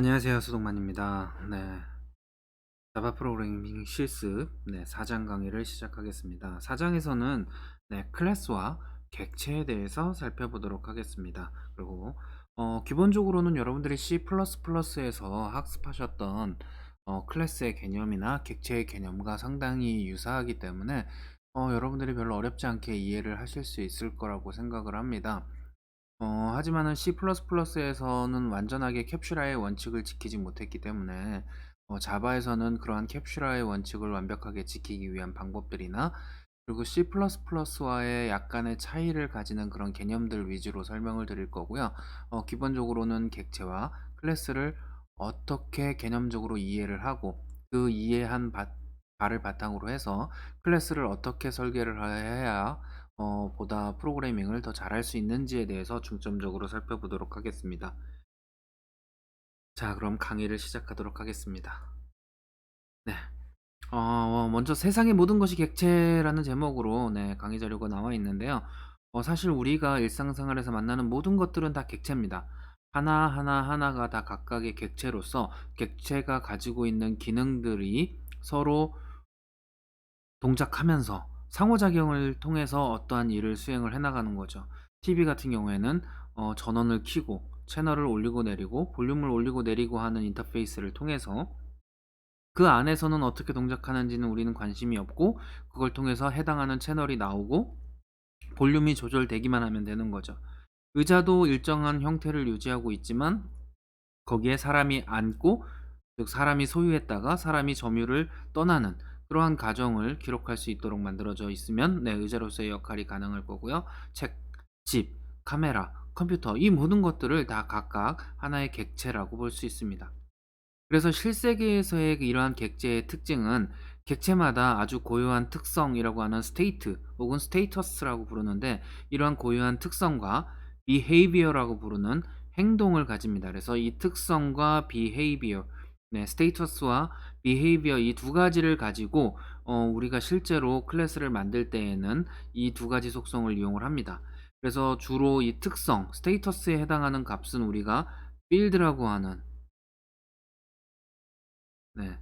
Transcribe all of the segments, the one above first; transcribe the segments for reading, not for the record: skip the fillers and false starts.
안녕하세요. 수동만입니다. 자바 프로그래밍 실습 4장 강의를 시작하겠습니다. 4장에서는 클래스와 객체에 대해서 살펴보도록 하겠습니다. 그리고 기본적으로는 여러분들이 C++에서 학습하셨던 클래스의 개념이나 객체의 개념과 상당히 유사하기 때문에 여러분들이 별로 어렵지 않게 이해를 하실 수 있을 거라고 생각을 합니다. 하지만은 C++에서는 완전하게 캡슐화의 원칙을 지키지 못했기 때문에 자바에서는 그러한 캡슐화의 원칙을 완벽하게 지키기 위한 방법들이나 그리고 C++와의 약간의 차이를 가지는 그런 개념들 위주로 설명을 드릴 거고요. 기본적으로는 객체와 클래스를 어떻게 개념적으로 이해를 하고 그 이해한 바를 바탕으로 해서 클래스를 어떻게 설계를 해야 보다 프로그래밍을 더 잘할 수 있는지에 대해서 중점적으로 살펴보도록 하겠습니다. 자, 그럼 강의를 시작하도록 하겠습니다. 네. 먼저 세상의 모든 것이 객체라는 제목으로 강의 자료가 나와 있는데요. 사실 우리가 일상생활에서 만나는 모든 것들은 다 객체입니다. 하나가 다 각각의 객체로서 객체가 가지고 있는 기능들이 서로 동작하면서 상호작용을 통해서 어떠한 일을 수행을 해나가는 거죠. TV 같은 경우에는 전원을 켜고 채널을 올리고 내리고 볼륨을 올리고 내리고 하는 인터페이스를 통해서 그 안에서는 어떻게 동작하는지는 우리는 관심이 없고 그걸 통해서 해당하는 채널이 나오고 볼륨이 조절되기만 하면 되는 거죠. 의자도 일정한 형태를 유지하고 있지만 거기에 사람이 앉고 즉 사람이 소유했다가 사람이 점유를 떠나는 그러한 과정을 기록할 수 있도록 만들어져 있으면 의자로서의 역할이 가능할 거고요. 책, 집, 카메라, 컴퓨터 이 모든 것들을 다 각각 하나의 객체라고 볼 수 있습니다. 그래서 실세계에서의 이러한 객체의 특징은 객체마다 아주 고유한 특성이라고 하는 스테이트 혹은 스테이터스라고 부르는데 이러한 고유한 특성과 behavior라고 부르는 행동을 가집니다. 그래서 이 특성과 behavior, 스테이터스와 behavior 이 두 가지를 가지고 우리가 실제로 클래스를 만들 때에는 이 두 가지 속성을 이용을 합니다. 그래서 주로 이 특성, 스테이터스에 해당하는 값은 우리가 field라고 하는 네,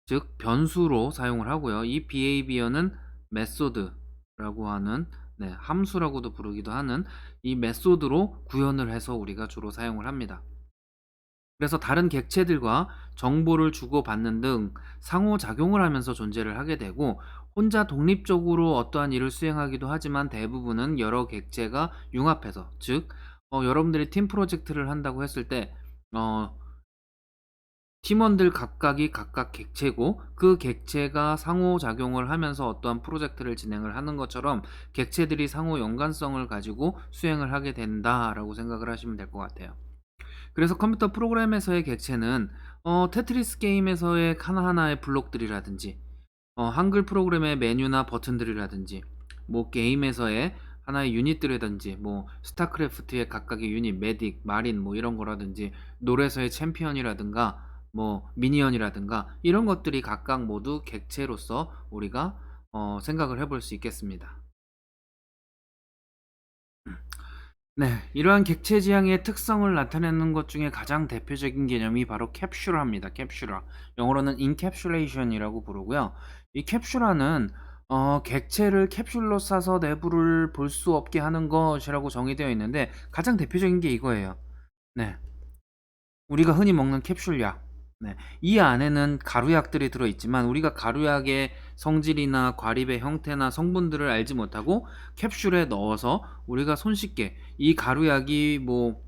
즉 변수로 사용을 하고요. 이 behavior는 method라고 하는 함수라고도 부르기도 하는 이 메소드로 구현을 해서 우리가 주로 사용을 합니다. 그래서 다른 객체들과 정보를 주고받는 등 상호작용을 하면서 존재를 하게 되고 혼자 독립적으로 어떠한 일을 수행하기도 하지만 대부분은 여러 객체가 융합해서 즉 여러분들이 팀 프로젝트를 한다고 했을 때 팀원들 각각이 각각 객체고 그 객체가 상호작용을 하면서 어떠한 프로젝트를 진행을 하는 것처럼 객체들이 상호 연관성을 가지고 수행을 하게 된다라고 생각을 하시면 될 것 같아요. 그래서 컴퓨터 프로그램에서의 객체는 테트리스 게임에서의 하나하나의 블록들이라든지 한글 프로그램의 메뉴나 버튼들이라든지 뭐 게임에서의 하나의 유닛들이라든지 뭐 스타크래프트의 각각의 유닛, 메딕, 마린 뭐 이런 거라든지 노래서의 챔피언이라든가 뭐 미니언이라든가 이런 것들이 각각 모두 객체로서 우리가 생각을 해볼 수 있겠습니다. 이러한 객체 지향의 특성을 나타내는 것 중에 가장 대표적인 개념이 바로 캡슐화입니다. 캡슐화. 영어로는 encapsulation이라고 부르고요. 이 캡슐화는 객체를 캡슐로 싸서 내부를 볼 수 없게 하는 것이라고 정의되어 있는데 가장 대표적인 게 이거예요. 네. 우리가 흔히 먹는 캡슐약. 이 안에는 가루약들이 들어있지만 우리가 가루약의 성질이나 과립의 형태나 성분들을 알지 못하고 캡슐에 넣어서 우리가 손쉽게 이 가루약이 뭐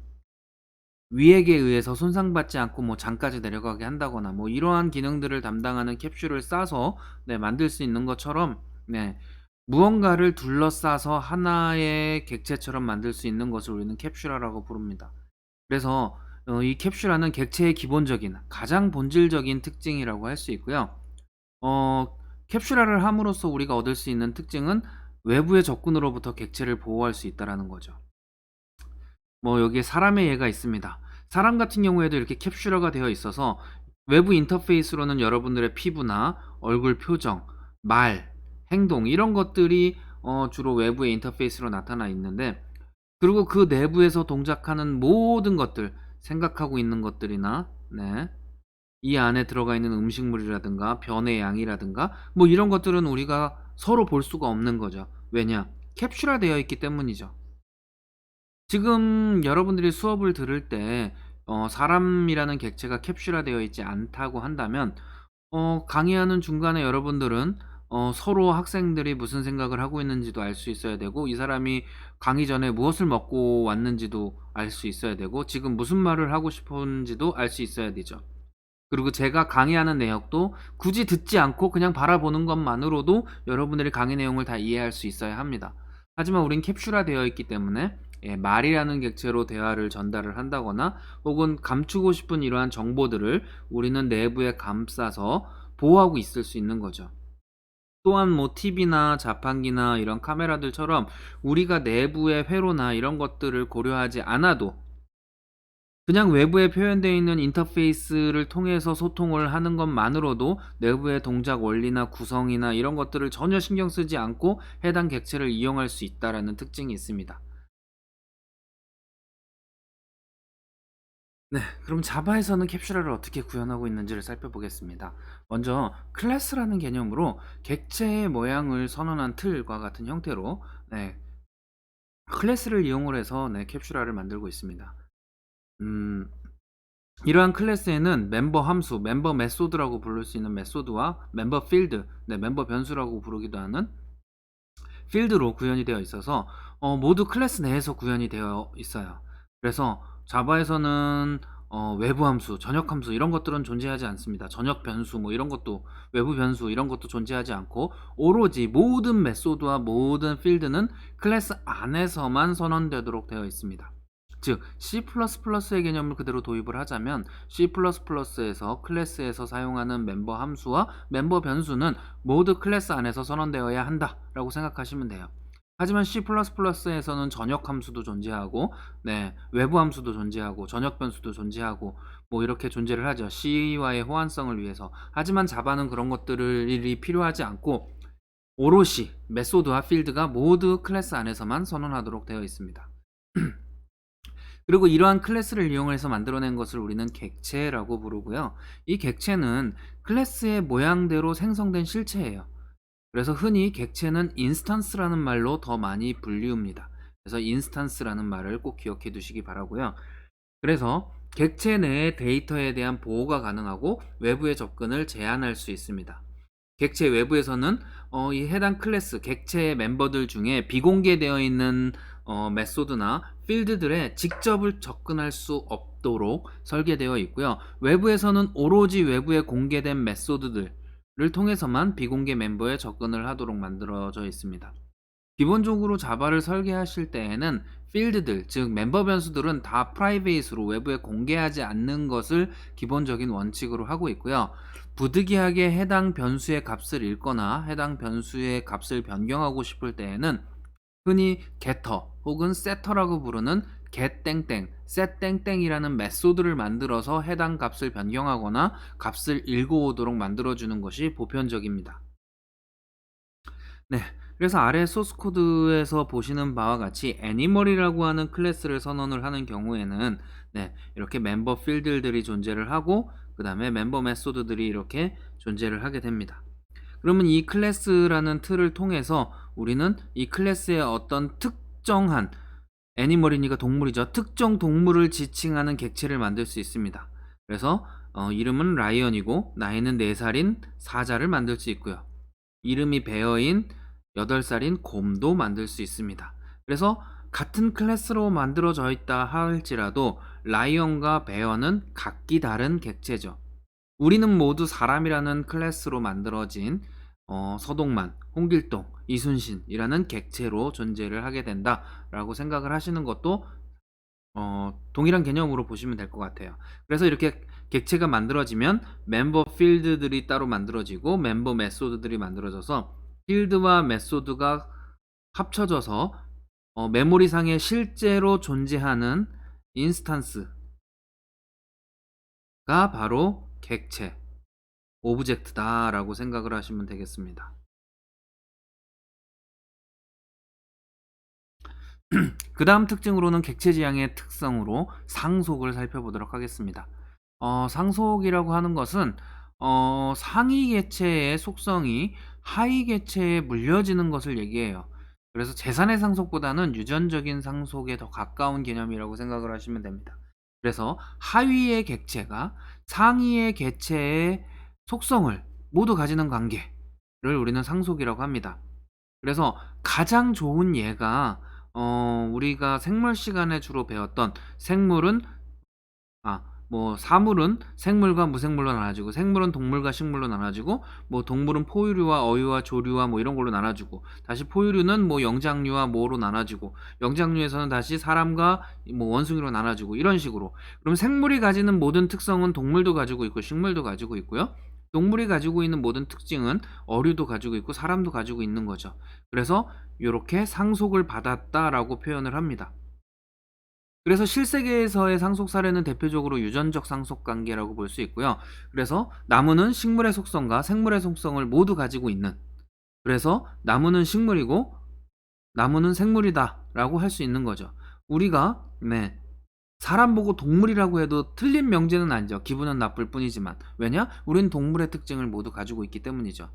위액에 의해서 손상받지 않고 뭐 장까지 내려가게 한다거나 뭐 이러한 기능들을 담당하는 캡슐을 싸서 만들 수 있는 것처럼 무언가를 둘러싸서 하나의 객체처럼 만들 수 있는 것을 우리는 캡슐화라고 부릅니다. 그래서 이 캡슐화는 객체의 기본적인 가장 본질적인 특징이라고 할 수 있고요. 캡슐화를 함으로써 우리가 얻을 수 있는 특징은 외부의 적군으로부터 객체를 보호할 수 있다라는 거죠. 뭐 여기에 사람의 예가 있습니다. 사람 같은 경우에도 이렇게 캡슐화가 되어 있어서 외부 인터페이스로는 여러분들의 피부나 얼굴 표정, 말, 행동 이런 것들이 주로 외부의 인터페이스로 나타나 있는데 그리고 그 내부에서 동작하는 모든 것들 생각하고 있는 것들이나 이 안에 들어가 있는 음식물이라든가 변의 양이라든가 뭐 이런 것들은 우리가 서로 볼 수가 없는 거죠. 왜냐? 캡슐화되어 있기 때문이죠. 지금 여러분들이 수업을 들을 때 사람이라는 객체가 캡슐화되어 있지 않다고 한다면 강의하는 중간에 여러분들은 서로 학생들이 무슨 생각을 하고 있는지도 알 수 있어야 되고, 이 사람이 강의 전에 무엇을 먹고 왔는지도 알 수 있어야 되고, 지금 무슨 말을 하고 싶은지도 알 수 있어야 되죠. 그리고 제가 강의하는 내역도 굳이 듣지 않고 그냥 바라보는 것만으로도 여러분들이 강의 내용을 다 이해할 수 있어야 합니다. 하지만 우린 캡슐화되어 있기 때문에 말이라는 객체로 대화를 전달을 한다거나 혹은 감추고 싶은 이러한 정보들을 우리는 내부에 감싸서 보호하고 있을 수 있는 거죠. 또한 뭐 TV나 자판기나 이런 카메라들처럼 우리가 내부의 회로나 이런 것들을 고려하지 않아도 그냥 외부에 표현되어 있는 인터페이스를 통해서 소통을 하는 것만으로도 내부의 동작 원리나 구성이나 이런 것들을 전혀 신경 쓰지 않고 해당 객체를 이용할 수 있다라는 특징이 있습니다. 그럼 자바에서는 캡슐화를 어떻게 구현하고 있는지를 살펴보겠습니다. 먼저 클래스라는 개념으로 객체의 모양을 선언한 틀과 같은 형태로 클래스를 이용을 해서 캡슐화를 만들고 있습니다. 음, 이러한 클래스에는 멤버 함수, 멤버 메소드라고 부를 수 있는 메소드와 멤버 필드, 멤버 변수라고 부르기도 하는 필드로 구현이 되어 있어서 모두 클래스 내에서 구현이 되어 있어요. 그래서 자바에서는 외부 함수, 전역 함수 이런 것들은 존재하지 않습니다. 전역 변수 뭐 이런 것도, 외부 변수 이런 것도 존재하지 않고 오로지 모든 메소드와 모든 필드는 클래스 안에서만 선언되도록 되어 있습니다. 즉 C++의 개념을 그대로 도입을 하자면 C++에서 클래스에서 사용하는 멤버 함수와 멤버 변수는 모두 클래스 안에서 선언되어야 한다라고 생각하시면 돼요. 하지만 C++에서는 전역 함수도 존재하고 외부 함수도 존재하고 전역 변수도 존재하고 뭐 이렇게 존재를 하죠. C와의 호환성을 위해서. 하지만 자바는 그런 것들이 필요하지 않고 오롯이 메소드와 필드가 모두 클래스 안에서만 선언하도록 되어 있습니다. 그리고 이러한 클래스를 이용해서 만들어낸 것을 우리는 객체라고 부르고요. 이 객체는 클래스의 모양대로 생성된 실체예요. 그래서 흔히 객체는 인스턴스라는 말로 더 많이 불리웁니다. 그래서 인스턴스라는 말을 꼭 기억해 두시기 바라고요. 그래서 객체 내의 데이터에 대한 보호가 가능하고 외부의 접근을 제한할 수 있습니다. 객체 외부에서는 이 해당 클래스 객체의 멤버들 중에 비공개되어 있는 메소드나 필드들에 직접을 접근할 수 없도록 설계되어 있고요. 외부에서는 오로지 외부에 공개된 메소드들을 통해서만 비공개 멤버에 접근을 하도록 만들어져 있습니다. 기본적으로 자바를 설계하실 때에는 필드들, 즉 멤버 변수들은 다 프라이베이스로 외부에 공개하지 않는 것을 기본적인 원칙으로 하고 있고요. 부득이하게 해당 변수의 값을 읽거나 해당 변수의 값을 변경하고 싶을 때에는 흔히 getter 혹은 setter라고 부르는 get땡땡, set땡땡이라는 메소드를 만들어서 해당 값을 변경하거나 값을 읽어오도록 만들어주는 것이 보편적입니다. 그래서 아래 소스 코드에서 보시는 바와 같이 애니멀이라고 하는 클래스를 선언을 하는 경우에는 이렇게 멤버 필드들이 존재를 하고 그 다음에 멤버 메소드들이 이렇게 존재를 하게 됩니다. 그러면 이 클래스라는 틀을 통해서 우리는 이 클래스의 어떤 특정한 애니멀이니까 동물이죠. 특정 동물을 지칭하는 객체를 만들 수 있습니다. 그래서 이름은 라이언이고 나이는 4살인 사자를 만들 수 있고요. 이름이 베어인 8살인 곰도 만들 수 있습니다. 그래서 같은 클래스로 만들어져 있다 할지라도 라이언과 베어는 각기 다른 객체죠. 우리는 모두 사람이라는 클래스로 만들어진 서동만, 홍길동, 이순신이라는 객체로 존재를 하게 된다라고 생각을 하시는 것도 동일한 개념으로 보시면 될 것 같아요. 그래서 이렇게 객체가 만들어지면 멤버 필드들이 따로 만들어지고 멤버 메소드들이 만들어져서 필드와 메소드가 합쳐져서 메모리상에 실제로 존재하는 인스턴스가 바로 객체, 오브젝트다라고 생각을 하시면 되겠습니다. 그 다음 특징으로는 객체 지향의 특성으로 상속을 살펴보도록 하겠습니다. 상속이라고 하는 것은 상위 객체의 속성이 하위 객체에 물려지는 것을 얘기해요. 그래서 재산의 상속보다는 유전적인 상속에 더 가까운 개념이라고 생각을 하시면 됩니다. 그래서 하위의 객체가 상위의 객체의 속성을 모두 가지는 관계를 우리는 상속이라고 합니다. 그래서 가장 좋은 예가 우리가 생물 시간에 주로 배웠던 생물은 뭐 사물은 생물과 무생물로 나눠지고, 생물은 동물과 식물로 나눠지고, 뭐 동물은 포유류와 어유와 조류와 뭐 이런 걸로 나눠지고, 다시 포유류는 뭐 영장류와 뭐로 나눠지고, 영장류에서는 다시 사람과 뭐 원숭이로 나눠지고, 이런 식으로. 그럼 생물이 가지는 모든 특성은 동물도 가지고 있고 식물도 가지고 있고요. 동물이 가지고 있는 모든 특징은 어류도 가지고 있고 사람도 가지고 있는 거죠. 그래서 이렇게 상속을 받았다라고 표현을 합니다. 그래서 실세계에서의 상속 사례는 대표적으로 유전적 상속 관계라고 볼 수 있고요. 그래서 나무는 식물의 속성과 생물의 속성을 모두 가지고 있는, 그래서 나무는 식물이고 나무는 생물이다라고 할 수 있는 거죠. 우리가 사람 보고 동물이라고 해도 틀린 명제는 아니죠. 기분은 나쁠 뿐이지만. 왜냐? 우리는 동물의 특징을 모두 가지고 있기 때문이죠.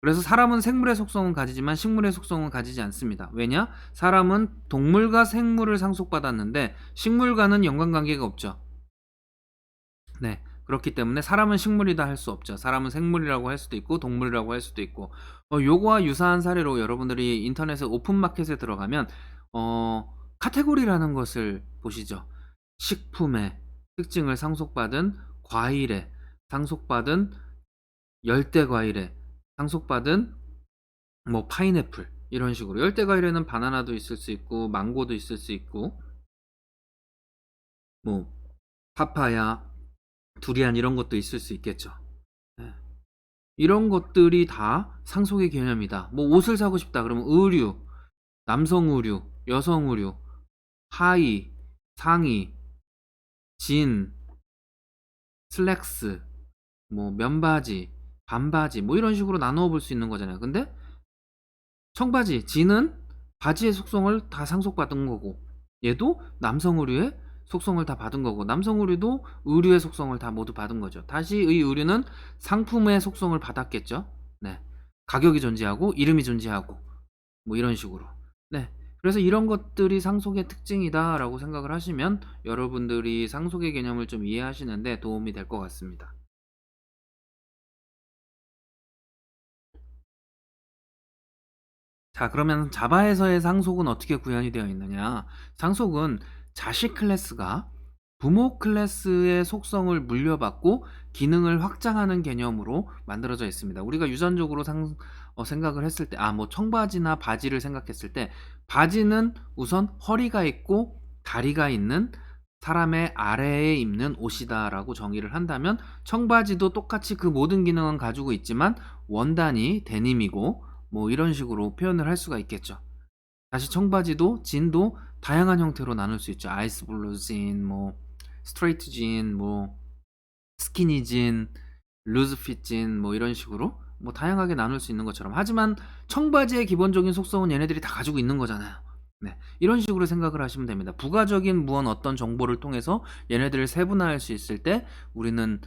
그래서 사람은 생물의 속성은 가지지만 식물의 속성은 가지지 않습니다. 왜냐? 사람은 동물과 생물을 상속받았는데 식물과는 연관관계가 없죠. 그렇기 때문에 사람은 식물이다 할 수 없죠. 사람은 생물이라고 할 수도 있고 동물이라고 할 수도 있고, 요거와 유사한 사례로 여러분들이 인터넷에 오픈마켓에 들어가면 카테고리라는 것을 보시죠. 식품의 특징을 상속받은 과일에, 상속받은 열대 과일에, 상속받은 뭐 파인애플, 이런 식으로. 열대 과일에는 바나나도 있을 수 있고 망고도 있을 수 있고 뭐 파파야, 두리안 이런 것도 있을 수 있겠죠. 이런 것들이 다 상속의 개념이다. 뭐 옷을 사고 싶다 그러면 의류, 남성 의류, 여성 의류, 하의, 상의, 진, 슬랙스, 뭐 면바지, 반바지, 뭐 이런 식으로 나누어 볼 수 있는 거잖아요. 근데 청바지, 진은 바지의 속성을 다 상속받은 거고, 얘도 남성 의류의 속성을 다 받은 거고, 남성 의류도 의류의 속성을 다 모두 받은 거죠. 다시 의 의류는 상품의 속성을 받았겠죠. 가격이 존재하고 이름이 존재하고 뭐 이런 식으로. 그래서 이런 것들이 상속의 특징이다라고 생각을 하시면 여러분들이 상속의 개념을 좀 이해하시는데 도움이 될 것 같습니다. 자, 그러면 자바에서의 상속은 어떻게 구현이 되어 있느냐? 상속은 자식 클래스가 부모 클래스의 속성을 물려받고 기능을 확장하는 개념으로 만들어져 있습니다. 우리가 유전적으로 생각을 했을 때, 뭐 청바지나 바지를 생각했을 때, 바지는 우선 허리가 있고 다리가 있는 사람의 아래에 입는 옷이다라고 정의를 한다면, 청바지도 똑같이 그 모든 기능은 가지고 있지만 원단이 데님이고 뭐 이런 식으로 표현을 할 수가 있겠죠. 다시 청바지도 진도 다양한 형태로 나눌 수 있죠. 아이스 블루 진, 뭐 스트레이트 진, 뭐 스키니 진, 루즈 핏 진, 뭐 이런 식으로 뭐 다양하게 나눌 수 있는 것처럼. 하지만 청바지의 기본적인 속성은 얘네들이 다 가지고 있는 거잖아요. 이런 식으로 생각을 하시면 됩니다. 부가적인 어떤 정보를 통해서 얘네들을 세분화할 수 있을 때 우리는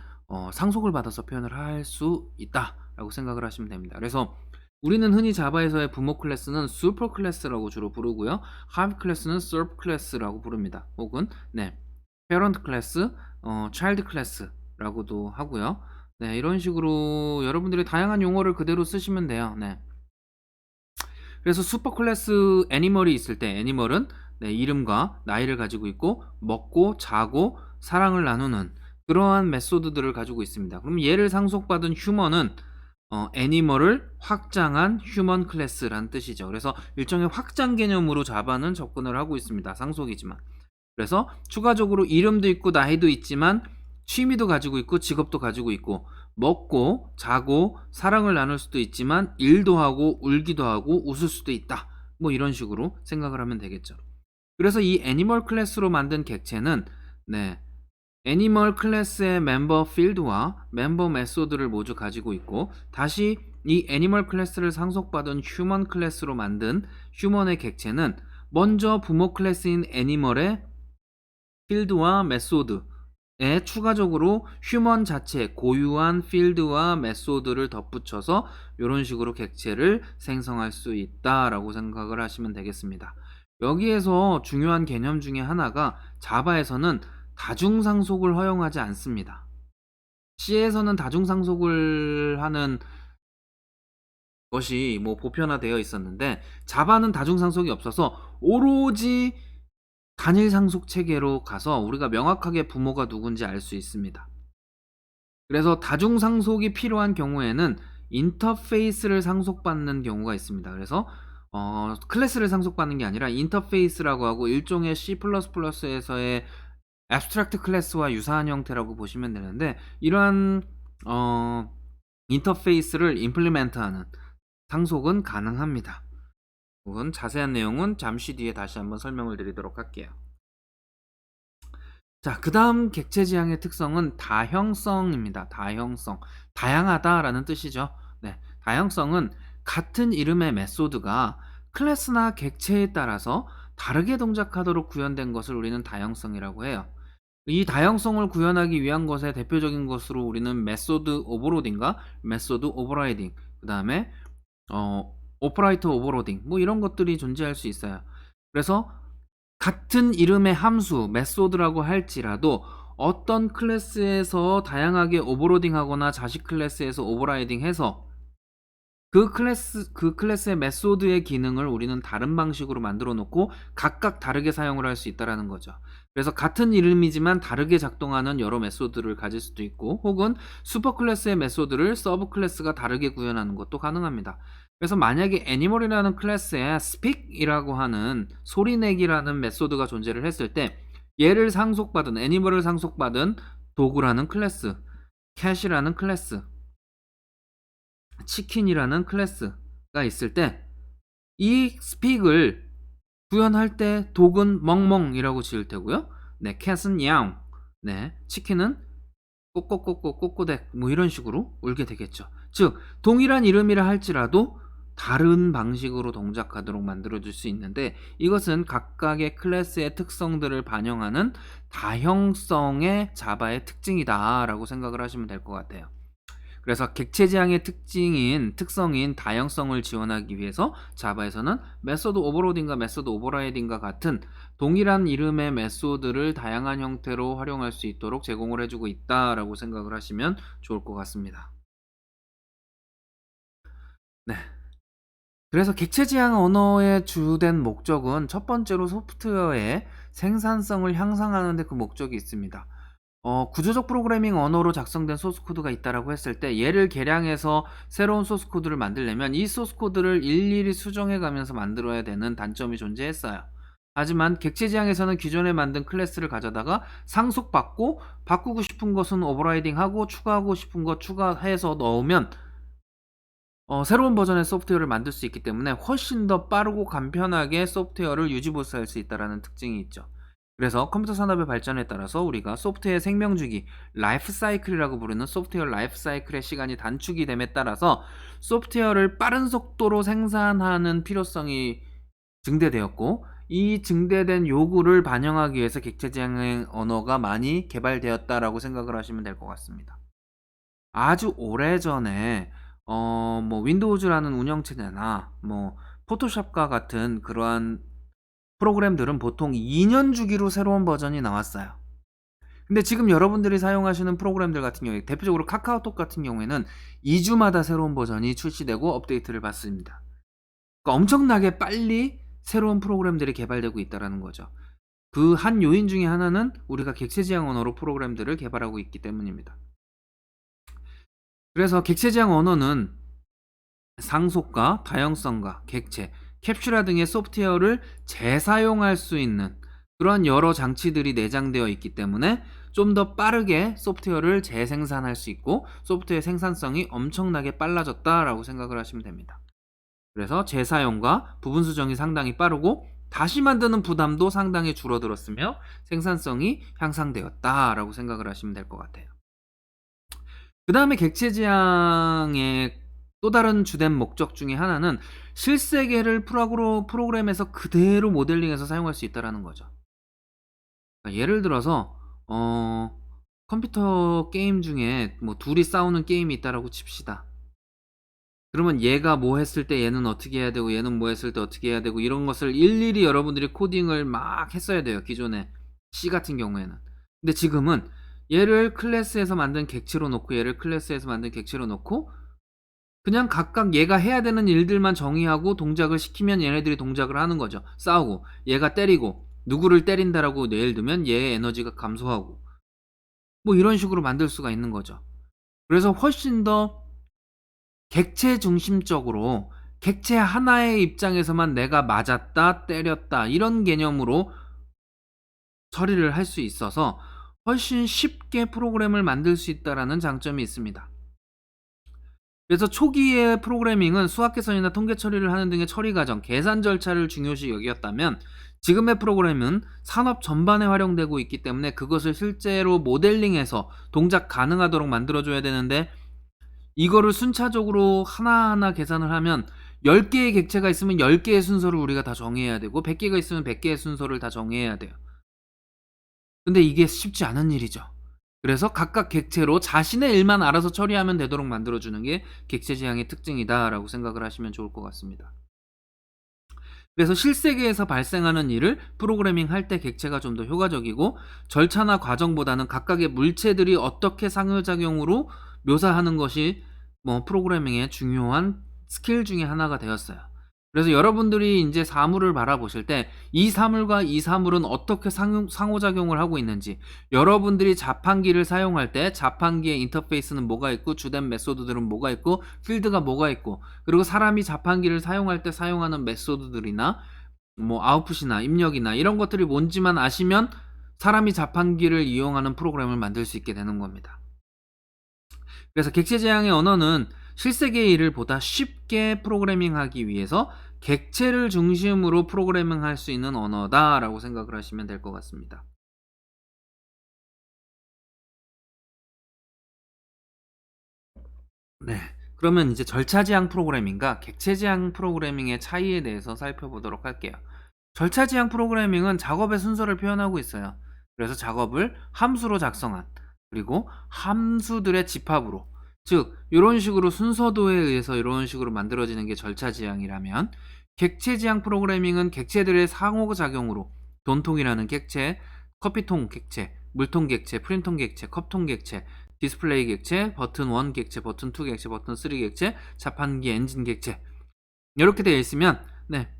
상속을 받아서 표현을 할 수 있다라고 생각을 하시면 됩니다. 그래서 우리는 흔히 자바에서의 부모 클래스는 슈퍼 클래스라고 주로 부르고요. 하위 클래스는 서브 클래스라고 부릅니다. 혹은 페런트 클래스, 차일드 클래스라고도 하고요. 이런 식으로 여러분들이 다양한 용어를 그대로 쓰시면 돼요. 그래서 슈퍼 클래스 애니멀이 있을 때, 애니멀은 이름과 나이를 가지고 있고 먹고 자고 사랑을 나누는 그러한 메소드들을 가지고 있습니다. 그럼 얘를 상속받은 휴먼은 애니멀을 확장한 휴먼 클래스라는 뜻이죠. 그래서 일종의 확장 개념으로 자바는 접근을 하고 있습니다. 상속이지만. 그래서 추가적으로 이름도 있고 나이도 있지만 취미도 가지고 있고 직업도 가지고 있고 먹고 자고 사랑을 나눌 수도 있지만 일도 하고 울기도 하고 웃을 수도 있다. 뭐 이런 식으로 생각을 하면 되겠죠. 그래서 이 애니멀 클래스로 만든 객체는 애니멀 클래스의 멤버 필드와 멤버 메소드를 모두 가지고 있고, 다시 이 애니멀 클래스를 상속받은 휴먼 클래스로 만든 휴먼의 객체는 먼저 부모 클래스인 애니멀의 필드와 메소드에 추가적으로 휴먼 자체 고유한 필드와 메소드를 덧붙여서 이런 식으로 객체를 생성할 수 있다라고 생각을 하시면 되겠습니다. 여기에서 중요한 개념 중에 하나가 자바에서는 다중상속을 허용하지 않습니다. C에서는 다중상속을 하는 것이 뭐 보편화되어 있었는데 자바는 다중상속이 없어서 오로지 단일 상속 체계로 가서 우리가 명확하게 부모가 누군지 알 수 있습니다. 그래서 다중 상속이 필요한 경우에는 인터페이스를 상속받는 경우가 있습니다. 그래서 클래스를 상속받는 게 아니라 인터페이스라고 하고 일종의 C++에서의 abstract 클래스와 유사한 형태라고 보시면 되는데 이러한 인터페이스를 임플리멘트하는 상속은 가능합니다. 혹은 자세한 내용은 잠시 뒤에 다시 한번 설명을 드리도록 할게요. 자, 그 다음 객체 지향의 특성은 다형성입니다. 다형성. 다양하다라는 뜻이죠. 네, 다형성은 같은 이름의 메소드가 클래스나 객체에 따라서 다르게 동작하도록 구현된 것을 우리는 다형성이라고 해요. 이 다형성을 구현하기 위한 것의 대표적인 것으로 우리는 메소드 오버로딩과 메소드 오버라이딩, 그 다음에 오퍼레이터 오버로딩 뭐 이런 것들이 존재할 수 있어요. 그래서 같은 이름의 함수, 메소드라고 할지라도 어떤 클래스에서 다양하게 오버로딩하거나 자식 클래스에서 오버라이딩해서 그 클래스의 메소드의 기능을 우리는 다른 방식으로 만들어 놓고 각각 다르게 사용을 할 수 있다라는 거죠. 그래서 같은 이름이지만 다르게 작동하는 여러 메소드를 가질 수도 있고 혹은 슈퍼 클래스의 메소드를 서브 클래스가 다르게 구현하는 것도 가능합니다. 그래서 만약에 애니멀이라는 클래스에 speak이라고 하는 소리내기라는 메소드가 존재를 했을 때 얘를 상속받은 애니멀을 상속받은 도구라는 클래스, 캣이라는 클래스, 치킨이라는 클래스가 있을 때 이 speak을 구현할 때 독은 멍멍이라고 지을 테고요. 네, 캣은 야옹, 네, 치킨은 꼬꼬꼬꼬 꼬꼬댁 뭐 이런 식으로 울게 되겠죠. 즉 동일한 이름이라 할지라도 다른 방식으로 동작하도록 만들어줄 수 있는데 이것은 각각의 클래스의 특성들을 반영하는 다형성의 자바의 특징이다라고 생각을 하시면 될 것 같아요. 그래서 객체 지향의 특성인 다형성을 지원하기 위해서 자바에서는 메소드 오버로딩과 메소드 오버라이딩과 같은 동일한 이름의 메소드를 다양한 형태로 활용할 수 있도록 제공을 해주고 있다라고 생각을 하시면 좋을 것 같습니다. 네. 그래서 객체 지향 언어의 주된 목적은 첫 번째로 소프트웨어의 생산성을 향상하는 데 그 목적이 있습니다. 구조적 프로그래밍 언어로 작성된 소스 코드가 있다라고 했을 때 얘를 개량해서 새로운 소스 코드를 만들려면 이 소스 코드를 일일이 수정해 가면서 만들어야 되는 단점이 존재했어요. 하지만 객체 지향에서는 기존에 만든 클래스를 가져다가 상속받고 바꾸고 싶은 것은 오버라이딩하고 추가하고 싶은 것 추가해서 넣으면 새로운 버전의 소프트웨어를 만들 수 있기 때문에 훨씬 더 빠르고 간편하게 소프트웨어를 유지보수할 수 있다는 특징이 있죠. 그래서 컴퓨터 산업의 발전에 따라서 우리가 소프트웨어 생명주기, 라이프 사이클이라고 부르는 소프트웨어 라이프 사이클의 시간이 단축이 됨에 따라서 소프트웨어를 빠른 속도로 생산하는 필요성이 증대되었고 이 증대된 요구를 반영하기 위해서 객체 지향 언어가 많이 개발되었다라고 생각을 하시면 될 것 같습니다. 아주 오래전에 뭐 윈도우즈라는 운영체제나 뭐 포토샵과 같은 그러한 프로그램들은 보통 2년 주기로 새로운 버전이 나왔어요. 근데 지금 여러분들이 사용하시는 프로그램들 같은 경우에 대표적으로 카카오톡 같은 경우에는 2주마다 새로운 버전이 출시되고 업데이트를 받습니다. 그러니까 엄청나게 빨리 새로운 프로그램들이 개발되고 있다는 거죠. 그 한 요인 중에 하나는 우리가 객체 지향 언어로 프로그램들을 개발하고 있기 때문입니다. 그래서 객체 지향 언어는 상속과 다형성과 객체, 캡슐화 등의 소프트웨어를 재사용할 수 있는 그런 여러 장치들이 내장되어 있기 때문에 좀 더 빠르게 소프트웨어를 재생산할 수 있고 소프트웨어 생산성이 엄청나게 빨라졌다라고 생각을 하시면 됩니다. 그래서 재사용과 부분 수정이 상당히 빠르고 다시 만드는 부담도 상당히 줄어들었으며 생산성이 향상되었다라고 생각을 하시면 될 것 같아요. 그 다음에 객체 지향의 또 다른 주된 목적 중에 하나는 실세계를 프로그램에서 그대로 모델링해서 사용할 수 있다라는 거죠. 그러니까 예를 들어서 컴퓨터 게임 중에 뭐 둘이 싸우는 게임이 있다라고 칩시다. 그러면 얘가 뭐 했을 때 얘는 어떻게 해야 되고 얘는 뭐 했을 때 어떻게 해야 되고 이런 것을 일일이 여러분들이 코딩을 막 했어야 돼요, 기존에 C 같은 경우에는. 근데 지금은 얘를 클래스에서 만든 객체로 놓고 얘를 클래스에서 만든 객체로 놓고 그냥 각각 얘가 해야 되는 일들만 정의하고 동작을 시키면 얘네들이 동작을 하는 거죠. 싸우고 얘가 때리고 누구를 때린다라고 예를 들면 얘의 에너지가 감소하고 뭐 이런 식으로 만들 수가 있는 거죠. 그래서 훨씬 더 객체 중심적으로 객체 하나의 입장에서만 내가 맞았다 때렸다 이런 개념으로 처리를 할 수 있어서 훨씬 쉽게 프로그램을 만들 수 있다라는 장점이 있습니다. 그래서 초기의 프로그래밍은 수학 계산이나 통계 처리를 하는 등의 처리 과정, 계산 절차를 중요시 여겼다면 지금의 프로그램은 산업 전반에 활용되고 있기 때문에 그것을 실제로 모델링해서 동작 가능하도록 만들어줘야 되는데 이거를 순차적으로 하나하나 계산을 하면 10개의 객체가 있으면 10개의 순서를 우리가 다 정해야 되고 100개가 있으면 100개의 순서를 다 정해야 돼요. 근데 이게 쉽지 않은 일이죠. 그래서 각각 객체로 자신의 일만 알아서 처리하면 되도록 만들어주는 게 객체 지향의 특징이다라고 생각을 하시면 좋을 것 같습니다. 그래서 실세계에서 발생하는 일을 프로그래밍 할 때 객체가 좀 더 효과적이고 절차나 과정보다는 각각의 물체들이 어떻게 상호작용으로 묘사하는 것이 프로그래밍의 중요한 스킬 중에 하나가 되었어요. 그래서 여러분들이 이제 사물을 바라보실 때 이 사물과 이 사물은 어떻게 상호작용을 하고 있는지, 여러분들이 자판기를 사용할 때 자판기의 인터페이스는 뭐가 있고 주된 메소드들은 뭐가 있고 필드가 뭐가 있고, 그리고 사람이 자판기를 사용할 때 사용하는 메소드들이나 뭐 아웃풋이나 입력이나 이런 것들이 뭔지만 아시면 사람이 자판기를 이용하는 프로그램을 만들 수 있게 되는 겁니다. 그래서 객체 지향의 언어는 실세계의 일을 보다 쉽게 프로그래밍하기 위해서 객체를 중심으로 프로그래밍할 수 있는 언어다라고 생각을 하시면 될 것 같습니다. 네. 그러면 이제 절차 지향 프로그래밍과 객체 지향 프로그래밍의 차이에 대해서 살펴보도록 할게요. 절차 지향 프로그래밍은 작업의 순서를 표현하고 있어요. 그래서 작업을 함수로 작성한, 그리고 함수들의 집합으로, 즉 이런 식으로 순서도에 의해서 이런 식으로 만들어지는 게 절차 지향이라면, 객체 지향 프로그래밍은 객체들의 상호작용으로 돈통이라는 객체, 커피통 객체, 물통 객체, 프린통 객체, 컵통 객체, 디스플레이 객체, 버튼 1 객체, 버튼 2 객체, 버튼 3 객체, 자판기 엔진 객체 이렇게 되어 있으면, 네,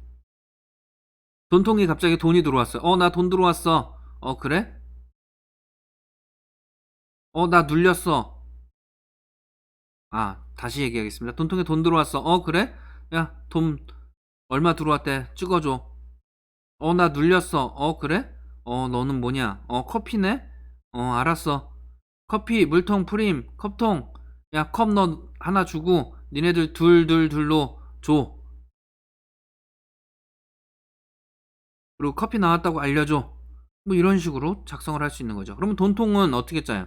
돈통이 갑자기 돈이 들어왔어요. 나 돈 들어왔어. 그래? 나 눌렸어. 다시 얘기하겠습니다. 돈통에 돈 들어왔어. 그래? 야, 돈 얼마 들어왔대. 찍어줘. 나 눌렸어. 그래? 너는 뭐냐? 커피네? 알았어. 커피, 물통, 프림, 컵통. 야, 컵 너 하나 주고 니네들 둘로 줘. 그리고 커피 나왔다고 알려줘. 뭐 이런 식으로 작성을 할 수 있는 거죠. 그러면 돈통은 어떻게 짜요?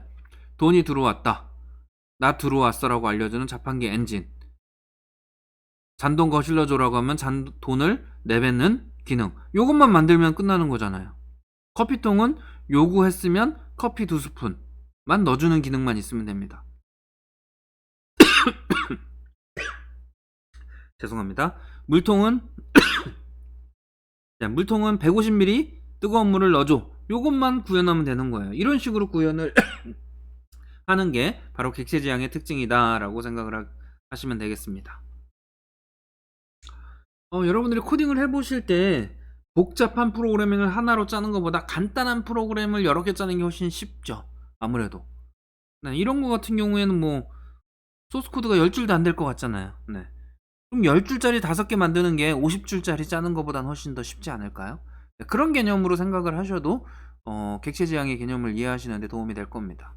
돈이 들어왔다. 나 들어왔어라고 알려주는 자판기 엔진. 잔돈 거실러줘라고 하면 돈을 내뱉는 기능. 요것만 만들면 끝나는 거잖아요. 커피통은 요구했으면 커피 2스푼만 넣어주는 기능만 있으면 됩니다. 죄송합니다. 물통은 150ml 뜨거운 물을 넣어줘. 요것만 구현하면 되는 거예요. 이런 식으로 구현을 하는 게 바로 객체 지향의 특징이다라고 생각을 하시면 되겠습니다. 여러분들이 코딩을 해보실 때 복잡한 프로그래밍을 하나로 짜는 것보다 간단한 프로그램을 여러 개 짜는 게 훨씬 쉽죠. 아무래도. 네, 이런 거 같은 경우에는 뭐 소스코드가 10줄도 안 될 것 같잖아요. 네. 그럼 10줄짜리 5개 만드는 게 50줄짜리 짜는 것보다는 훨씬 더 쉽지 않을까요? 네, 그런 개념으로 생각을 하셔도 객체 지향의 개념을 이해하시는 데 도움이 될 겁니다.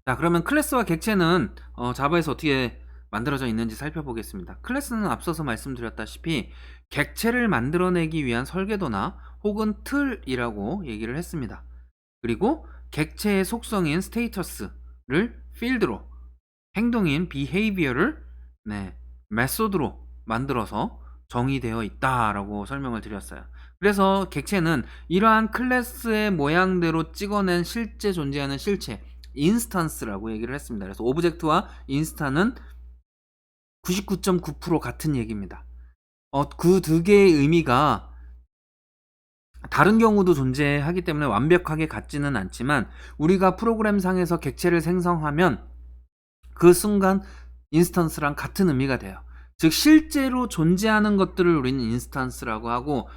자, 그러면 클래스와 객체는 자바에서 어떻게 만들어져 있는지 살펴보겠습니다. 클래스는 앞서서 말씀드렸다시피 객체를 만들어내기 위한 설계도나 혹은 틀이라고 얘기를 했습니다. 그리고 객체의 속성인 스테이터스를 필드로, 행동인 behavior를 method로 만들어서 정의되어 있다라고 설명을 드렸어요. 그래서 객체는 이러한 클래스의 모양대로 찍어낸 실제 존재하는 실체, 인스턴스라고 얘기를 했습니다. 그래서 오브젝트와 인스타는 99.9% 같은 얘기입니다. 그 두 개의 의미가 다른 경우도 존재하기 때문에 완벽하게 같지는 않지만 우리가 프로그램상에서 객체를 생성하면 그 순간 인스턴스랑 같은 의미가 돼요. 즉 실제로 존재하는 것들을 우리는 인스턴스라고 하고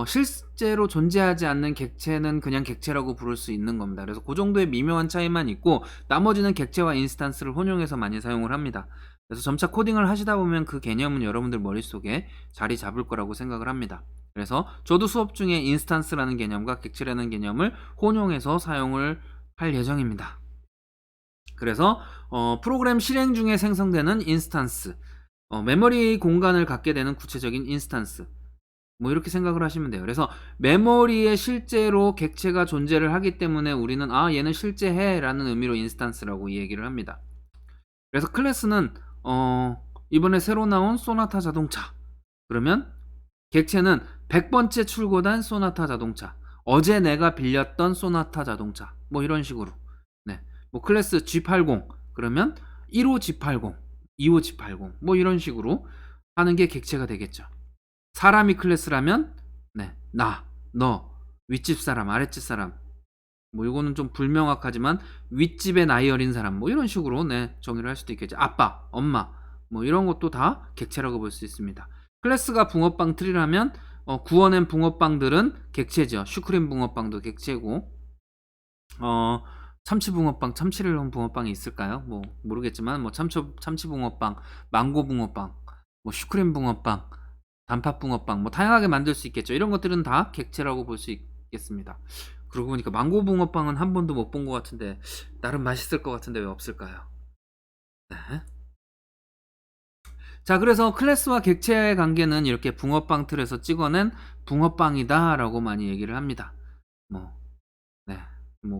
실제로 존재하지 않는 객체는 그냥 객체라고 부를 수 있는 겁니다. 그래서 그 정도의 미묘한 차이만 있고 나머지는 객체와 인스턴스를 혼용해서 많이 사용을 합니다. 그래서 점차 코딩을 하시다 보면 그 개념은 여러분들 머릿속에 자리 잡을 거라고 생각을 합니다. 그래서 저도 수업 중에 인스턴스라는 개념과 객체라는 개념을 혼용해서 사용을 할 예정입니다. 그래서 프로그램 실행 중에 생성되는 인스턴스, 메모리 공간을 갖게 되는 구체적인 인스턴스, 뭐 이렇게 생각을 하시면 돼요. 그래서 메모리에 실제로 객체가 존재를 하기 때문에 우리는 얘는 실제해 라는 의미로 인스턴스라고 이 얘기를 합니다. 그래서 클래스는 이번에 새로 나온 소나타 자동차, 그러면 객체는 100번째 출고된 소나타 자동차, 어제 내가 빌렸던 소나타 자동차, 뭐 이런 식으로 뭐 클래스 G80 그러면 1호 G80, 2호 G80 뭐 이런 식으로 하는 게 객체가 되겠죠. 사람이 클래스라면 나, 너, 윗집 사람, 아랫집 사람, 뭐 이거는 좀 불명확하지만 윗집에 나이 어린 사람 뭐 이런 식으로 정의를 할 수도 있겠죠. 아빠, 엄마 뭐 이런 것도 다 객체라고 볼 수 있습니다. 클래스가 붕어빵 트리라면 구워낸 붕어빵들은 객체죠. 슈크림 붕어빵도 객체고 참치 붕어빵, 참치를 넣은 붕어빵이 있을까요? 뭐 모르겠지만 뭐 참치 붕어빵, 망고 붕어빵, 뭐 슈크림 붕어빵, 단팥 붕어빵 뭐 다양하게 만들 수 있겠죠. 이런 것들은 다 객체라고 볼 수 있겠습니다. 그러고 보니까 망고 붕어빵은 한 번도 못 본 것 같은데 나름 맛있을 것 같은데 왜 없을까요? 자, 그래서 클래스와 객체의 관계는 이렇게 붕어빵 틀에서 찍어낸 붕어빵이다 라고 많이 얘기를 합니다. 뭐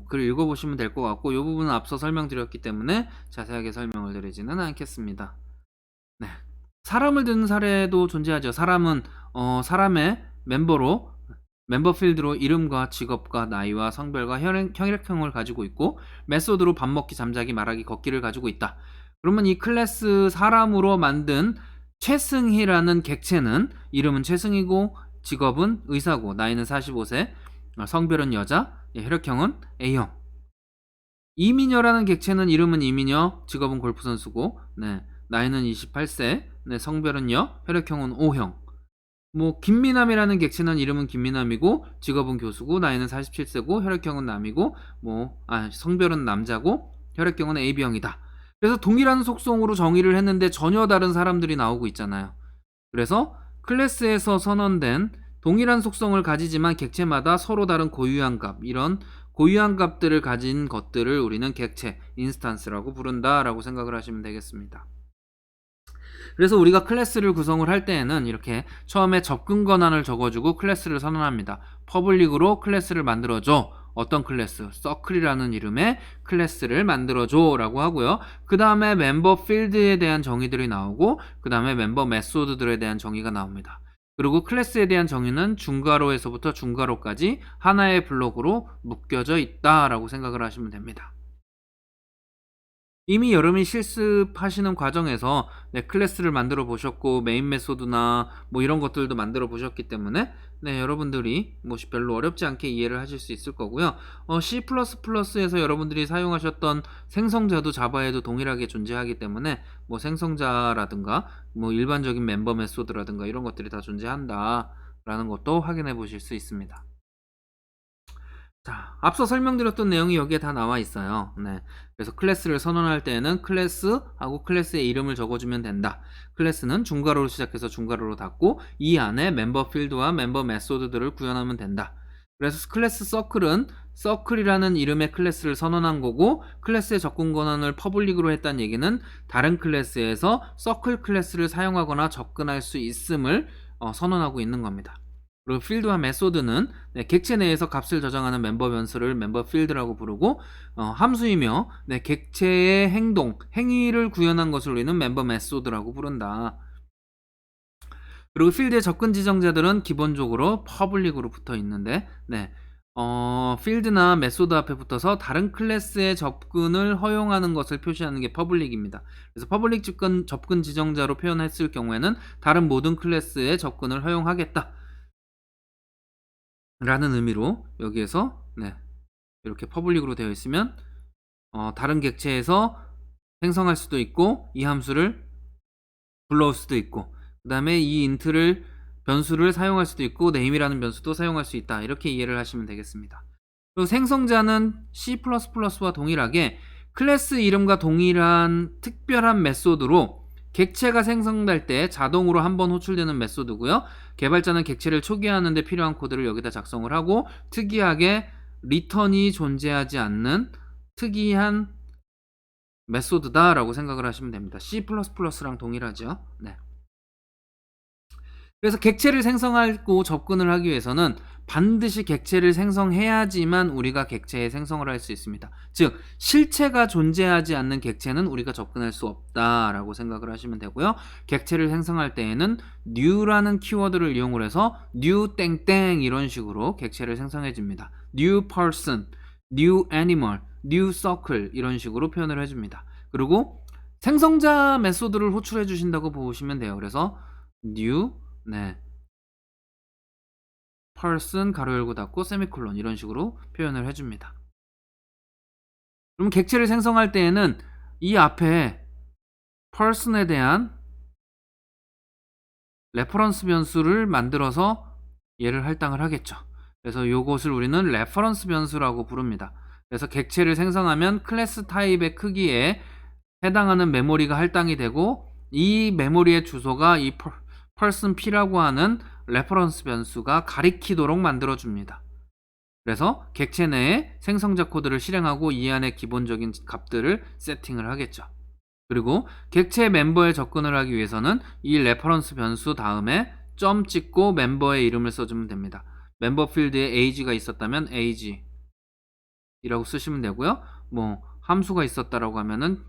글 읽어보시면 될 것 같고 이 부분은 앞서 설명드렸기 때문에 자세하게 설명을 드리지는 않겠습니다. 사람을 드는 사례도 존재하죠. 사람은 사람의 멤버 필드로 이름과 직업과 나이와 성별과 혈액형을 가지고 있고 메소드로 밥 먹기, 잠자기, 말하기, 걷기를 가지고 있다. 그러면 이 클래스 사람으로 만든 최승희라는 객체는 이름은 최승희고 직업은 의사고 나이는 45세, 성별은 여자, 혈액형은 A형. 이민여라는 객체는 이름은 이민여, 직업은 골프선수고 나이는 28세, 성별은요, 혈액형은 O형. 뭐 김미남이라는 객체는 이름은 김미남이고 직업은 교수고 나이는 47세고 혈액형은 남이고 성별은 남자고 혈액형은 AB형이다. 그래서 동일한 속성으로 정의를 했는데 전혀 다른 사람들이 나오고 있잖아요. 그래서 클래스에서 선언된 동일한 속성을 가지지만 객체마다 서로 다른 고유한 값, 이런 고유한 값들을 가진 것들을 우리는 객체, 인스턴스라고 부른다라고 생각을 하시면 되겠습니다. 그래서 우리가 클래스를 구성을 할 때에는 이렇게 처음에 접근 권한을 적어주고 클래스를 선언합니다. 퍼블릭으로 클래스를 만들어줘. 어떤 클래스? 서클이라는 이름의 클래스를 만들어줘 라고 하고요. 그 다음에 멤버 필드에 대한 정의들이 나오고 그 다음에 멤버 메소드들에 대한 정의가 나옵니다. 그리고 클래스에 대한 정의는 중괄호에서부터 중괄호까지 하나의 블록으로 묶여져 있다라고 생각을 하시면 됩니다. 이미 여러분이 실습하시는 과정에서 클래스를 만들어 보셨고 메인 메소드나 뭐 이런 것들도 만들어 보셨기 때문에 여러분들이 뭐 별로 어렵지 않게 이해를 하실 수 있을 거고요. C++에서 여러분들이 사용하셨던 생성자도 자바에도 동일하게 존재하기 때문에 뭐 생성자라든가 뭐 일반적인 멤버 메소드라든가 이런 것들이 다 존재한다 라는 것도 확인해 보실 수 있습니다. 자, 앞서 설명드렸던 내용이 여기에 다 나와 있어요. 그래서 클래스를 선언할 때에는 클래스하고 클래스의 이름을 적어주면 된다. 클래스는 중괄호로 시작해서 중괄호로 닫고 이 안에 멤버 필드와 멤버 메소드들을 구현하면 된다. 그래서 클래스 서클은 서클이라는 이름의 클래스를 선언한 거고 클래스의 접근 권한을 퍼블릭으로 했다는 얘기는 다른 클래스에서 서클 클래스를 사용하거나 접근할 수 있음을 선언하고 있는 겁니다. 그리고 필드와 메소드는 객체 내에서 값을 저장하는 멤버 변수를 멤버 필드라고 부르고 함수이며 객체의 행동, 행위를 구현한 것을 우리는 멤버 메소드라고 부른다. 그리고 필드의 접근 지정자들은 기본적으로 퍼블릭으로 붙어 있는데 필드나 메소드 앞에 붙어서 다른 클래스의 접근을 허용하는 것을 표시하는 게 퍼블릭입니다. 그래서 퍼블릭 접근 지정자로 표현했을 경우에는 다른 모든 클래스의 접근을 허용하겠다 라는 의미로 여기에서 이렇게 퍼블릭으로 되어 있으면 다른 객체에서 생성할 수도 있고 이 함수를 불러올 수도 있고 그 다음에 이 인트를 변수를 사용할 수도 있고 name이라는 변수도 사용할 수 있다. 이렇게 이해를 하시면 되겠습니다. 그리고 생성자는 C++와 동일하게 클래스 이름과 동일한 특별한 메소드로 객체가 생성될 때 자동으로 한번 호출되는 메소드고요. 개발자는 객체를 초기화하는 데 필요한 코드를 여기다 작성을 하고 특이하게 리턴이 존재하지 않는 특이한 메소드다 라고 생각을 하시면 됩니다. C++랑 동일하죠. 그래서 객체를 생성하고 접근을 하기 위해서는 반드시 객체를 생성해야지만 우리가 객체에 생성을 할 수 있습니다. 즉 실체가 존재하지 않는 객체는 우리가 접근할 수 없다라고 생각을 하시면 되고요. 객체를 생성할 때에는 new라는 키워드를 이용을 해서 new 땡땡 이런 식으로 객체를 생성해 줍니다. new person, new animal, new circle 이런 식으로 표현을 해줍니다. 그리고 생성자 메소드를 호출해 주신다고 보시면 돼요. 그래서 new person 가로 열고 닫고 세미콜론 이런 식으로 표현을 해줍니다. 그럼 객체를 생성할 때에는 이 앞에 person에 대한 레퍼런스 변수를 만들어서 얘를 할당을 하겠죠. 그래서 이것을 우리는 레퍼런스 변수라고 부릅니다. 그래서 객체를 생성하면 클래스 타입의 크기에 해당하는 메모리가 할당이 되고 이 메모리의 주소가 이 person p라고 하는 레퍼런스 변수가 가리키도록 만들어줍니다. 그래서 객체 내에 생성자 코드를 실행하고 이 안에 기본적인 값들을 세팅을 하겠죠. 그리고 객체 멤버에 접근을 하기 위해서는 이 레퍼런스 변수 다음에 점 찍고 멤버의 이름을 써주면 됩니다. 멤버 필드에 age가 있었다면 age 이라고 쓰시면 되고요. 뭐 함수가 있었다라고 하면은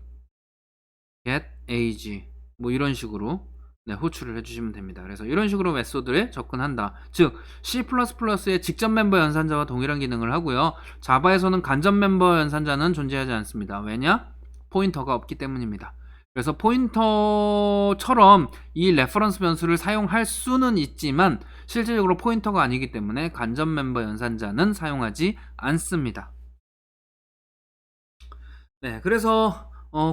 get age 뭐 이런 식으로 호출을 해주시면 됩니다. 그래서 이런 식으로 메소드에 접근한다. 즉 C++의 직접 멤버 연산자와 동일한 기능을 하고요. 자바에서는 간접 멤버 연산자는 존재하지 않습니다. 왜냐? 포인터가 없기 때문입니다. 그래서 포인터처럼 이 레퍼런스 변수를 사용할 수는 있지만 실질적으로 포인터가 아니기 때문에 간접 멤버 연산자는 사용하지 않습니다. 그래서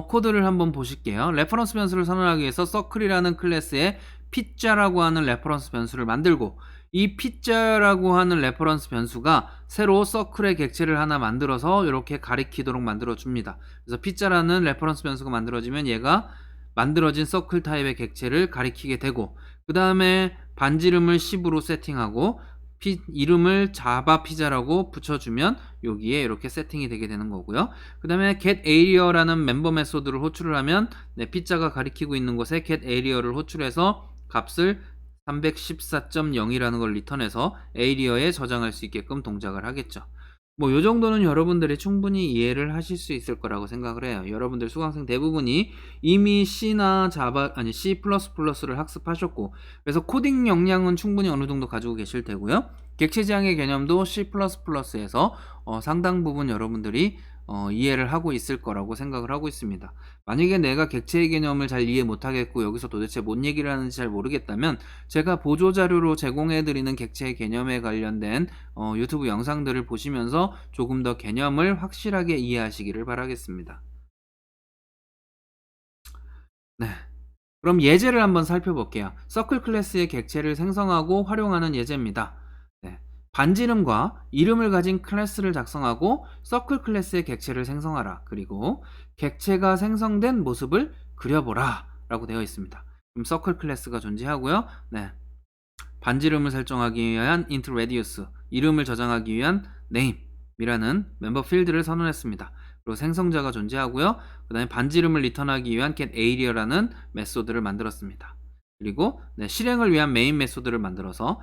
코드를 한번 보실게요. 레퍼런스 변수를 선언하기 위해서 circle이라는 클래스에 p자라고 하는 레퍼런스 변수를 만들고 이 p자라고 하는 레퍼런스 변수가 새로 circle의 객체를 하나 만들어서 이렇게 가리키도록 만들어 줍니다. 그래서 p자라는 레퍼런스 변수가 만들어지면 얘가 만들어진 circle 타입의 객체를 가리키게 되고 그 다음에 반지름을 10으로 세팅하고 이름을 자바 피자라고 붙여주면 여기에 이렇게 세팅이 되게 되는 거고요. 그 다음에 getArea라는 멤버 메소드를 호출을 하면 피자가 가리키고 있는 곳에 getArea를 호출해서 값을 314.0이라는 걸 리턴해서 area에 저장할 수 있게끔 동작을 하겠죠. 뭐 요 정도는 여러분들이 충분히 이해를 하실 수 있을 거라고 생각을 해요. 여러분들 수강생 대부분이 이미 C나 자바 아니 C++를 학습하셨고 그래서 코딩 역량은 충분히 어느 정도 가지고 계실 테고요. 객체 지향의 개념도 C++에서 상당 부분 여러분들이 이해를 하고 있을 거라고 생각을 하고 있습니다. 만약에 내가 객체의 개념을 잘 이해 못하겠고 여기서 도대체 뭔 얘기를 하는지 잘 모르겠다면 제가 보조자료로 제공해드리는 객체의 개념에 관련된 유튜브 영상들을 보시면서 조금 더 개념을 확실하게 이해하시기를 바라겠습니다. 그럼 예제를 한번 살펴볼게요. 서클 클래스의 객체를 생성하고 활용하는 예제입니다. 반지름과 이름을 가진 클래스를 작성하고 서클 클래스의 객체를 생성하라. 그리고 객체가 생성된 모습을 그려보라 라고 되어 있습니다. 그럼 서클 클래스가 존재하고요. 반지름을 설정하기 위한 int radius, 이름을 저장하기 위한 name 이라는 멤버 필드를 선언했습니다. 그리고 생성자가 존재하고요. 그 다음에 반지름을 리턴하기 위한 getArea라는 메소드를 만들었습니다. 그리고 실행을 위한 메인 메소드를 만들어서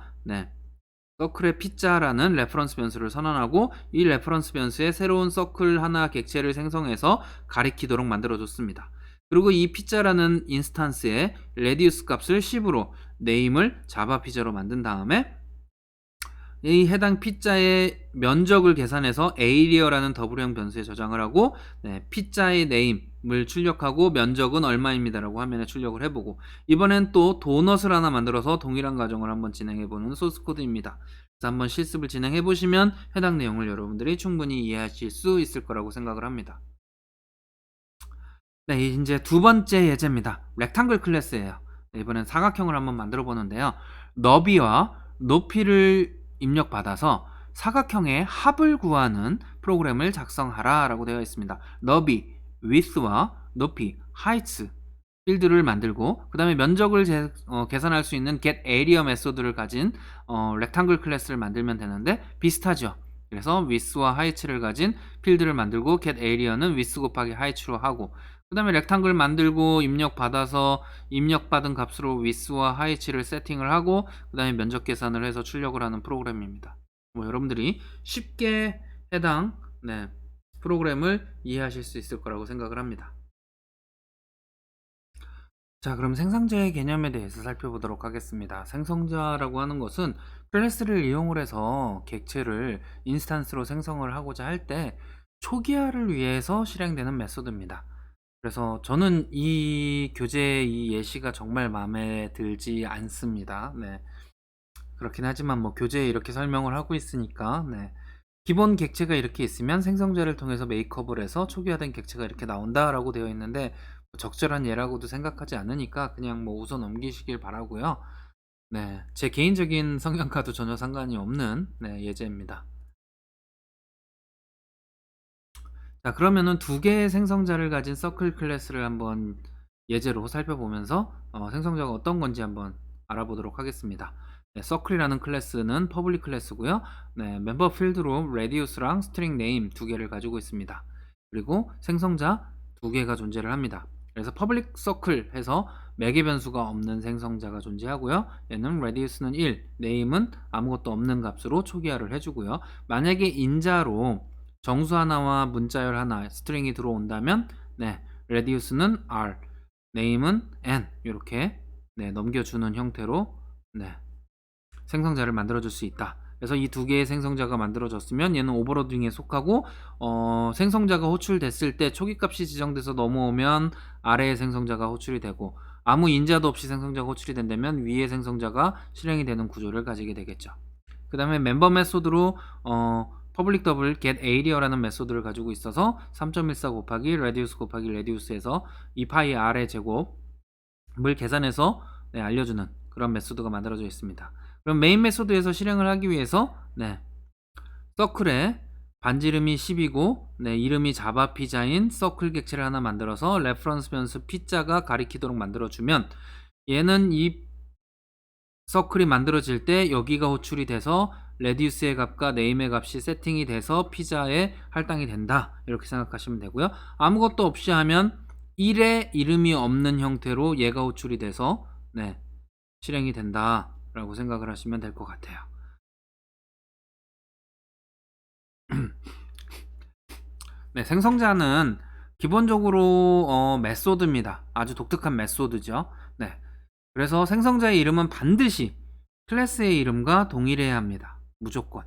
서클의 피자라는 레퍼런스 변수를 선언하고 이 레퍼런스 변수에 새로운 서클 하나 객체를 생성해서 가리키도록 만들어줬습니다. 그리고 이 피자라는 인스탄스에 레디우스 값을 10으로 네임을 자바 피자로 만든 다음에 이 해당 피자의 면적을 계산해서 에이리어라는 더블형 변수에 저장을 하고 피자의 네임을 출력하고 면적은 얼마입니다라고 화면에 출력을 해보고 이번엔 또 도넛을 하나 만들어서 동일한 과정을 한번 진행해보는 소스 코드입니다. 그래서 한번 실습을 진행해보시면 해당 내용을 여러분들이 충분히 이해하실 수 있을 거라고 생각을 합니다. 네, 이제 두 번째 예제입니다. 렉탱글 클래스예요. 이번엔 사각형을 한번 만들어 보는데요. 너비와 높이를 입력받아서 사각형의 합을 구하는 프로그램을 작성하라 라고 되어 있습니다. 너비, width와 높이, heights 필드를 만들고 그 다음에 면적을 계산할 수 있는 getArea 메소드를 가진 렉탱글 클래스를 만들면 되는데 비슷하죠. 그래서 width와 height를 가진 필드를 만들고 getArea는 width 곱하기 height로 하고 그 다음에 렉탱글 만들고 입력받아서 입력받은 값으로 width와 height를 세팅을 하고 그 다음에 면적 계산을 해서 출력을 하는 프로그램입니다. 여러분들이 쉽게 해당 프로그램을 이해하실 수 있을 거라고 생각을 합니다. 자, 그럼 생성자의 개념에 대해서 살펴보도록 하겠습니다. 생성자라고 하는 것은 클래스를 이용을 해서 객체를 인스탄스로 생성을 하고자 할 때 초기화를 위해서 실행되는 메소드입니다. 그래서 저는 이 교재 이 예시가 정말 마음에 들지 않습니다. 그렇긴 하지만 뭐 교재에 이렇게 설명을 하고 있으니까 기본 객체가 이렇게 있으면 생성자를 통해서 메이크업을 해서 초기화된 객체가 이렇게 나온다라고 되어 있는데 적절한 예라고도 생각하지 않으니까 그냥 뭐 웃어 넘기시길 바라고요. 제 개인적인 성향과도 전혀 상관이 없는 예제입니다. 자, 그러면은 두 개의 생성자를 가진 서클 클래스를 한번 예제로 살펴보면서 생성자가 어떤 건지 한번 알아보도록 하겠습니다. 서클이라는 클래스는 퍼블릭 클래스고요. 멤버 필드로 radius랑 string name 두 개를 가지고 있습니다. 그리고 생성자 두 개가 존재를 합니다. 그래서 퍼블릭 서클 해서 매개 변수가 없는 생성자가 존재하고요. 얘는 radius는 1, name은 아무것도 없는 값으로 초기화를 해주고요. 만약에 인자로 정수 하나와 문자열 하나, 스트링이 들어온다면 radius는 r, name은 n 이렇게 넘겨주는 형태로 생성자를 만들어줄 수 있다. 그래서 이 두 개의 생성자가 만들어졌으면 얘는 오버로딩에 속하고 생성자가 호출됐을 때 초기값이 지정돼서 넘어오면 아래의 생성자가 호출이 되고 아무 인자도 없이 생성자가 호출이 된다면 위의 생성자가 실행이 되는 구조를 가지게 되겠죠. 그 다음에 멤버 메소드로 public double get area라는 메소드를 가지고 있어서 3.14 곱하기 radius 곱하기 radius에서 2파이 r의 제곱을 계산해서 알려주는 그런 메소드가 만들어져 있습니다. 그럼 메인 메소드에서 실행을 하기 위해서 서클에 반지름이 10이고 이름이 자바 피자인 서클 객체를 하나 만들어서 레퍼런스 변수 피자가 가리키도록 만들어주면 얘는 이 서클이 만들어질 때 여기가 호출이 돼서 레디우스의 값과 네임의 값이 세팅이 돼서 피자에 할당이 된다 이렇게 생각하시면 되고요. 아무것도 없이 하면 1의 이름이 없는 형태로 얘가 호출이 돼서 실행이 된다 라고 생각을 하시면 될 것 같아요. 생성자는 기본적으로 메소드입니다. 아주 독특한 메소드죠. 그래서 생성자의 이름은 반드시 클래스의 이름과 동일해야 합니다. 무조건.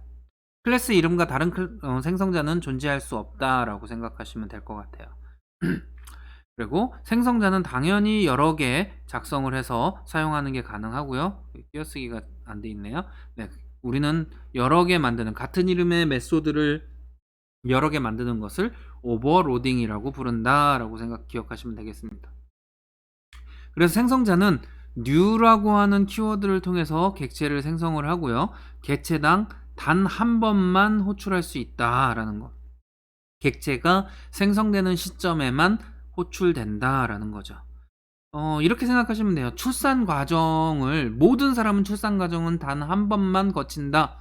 클래스 이름과 다른 생성자는 존재할 수 없다라고 생각하시면 될 것 같아요. 그리고 생성자는 당연히 여러 개 작성을 해서 사용하는 게 가능하고요. 띄어쓰기가 안 돼 있네요. 우리는 여러 개 만드는 같은 이름의 메소드를 여러 개 만드는 것을 오버로딩이라고 부른다라고 기억하시면 되겠습니다. 그래서 생성자는 new라고 하는 키워드를 통해서 객체를 생성을 하고요. 객체당 단 한 번만 호출할 수 있다라는 것. 객체가 생성되는 시점에만 호출된다라는 거죠. 이렇게 생각하시면 돼요. 출산 과정을 모든 사람은 출산 과정은 단 한 번만 거친다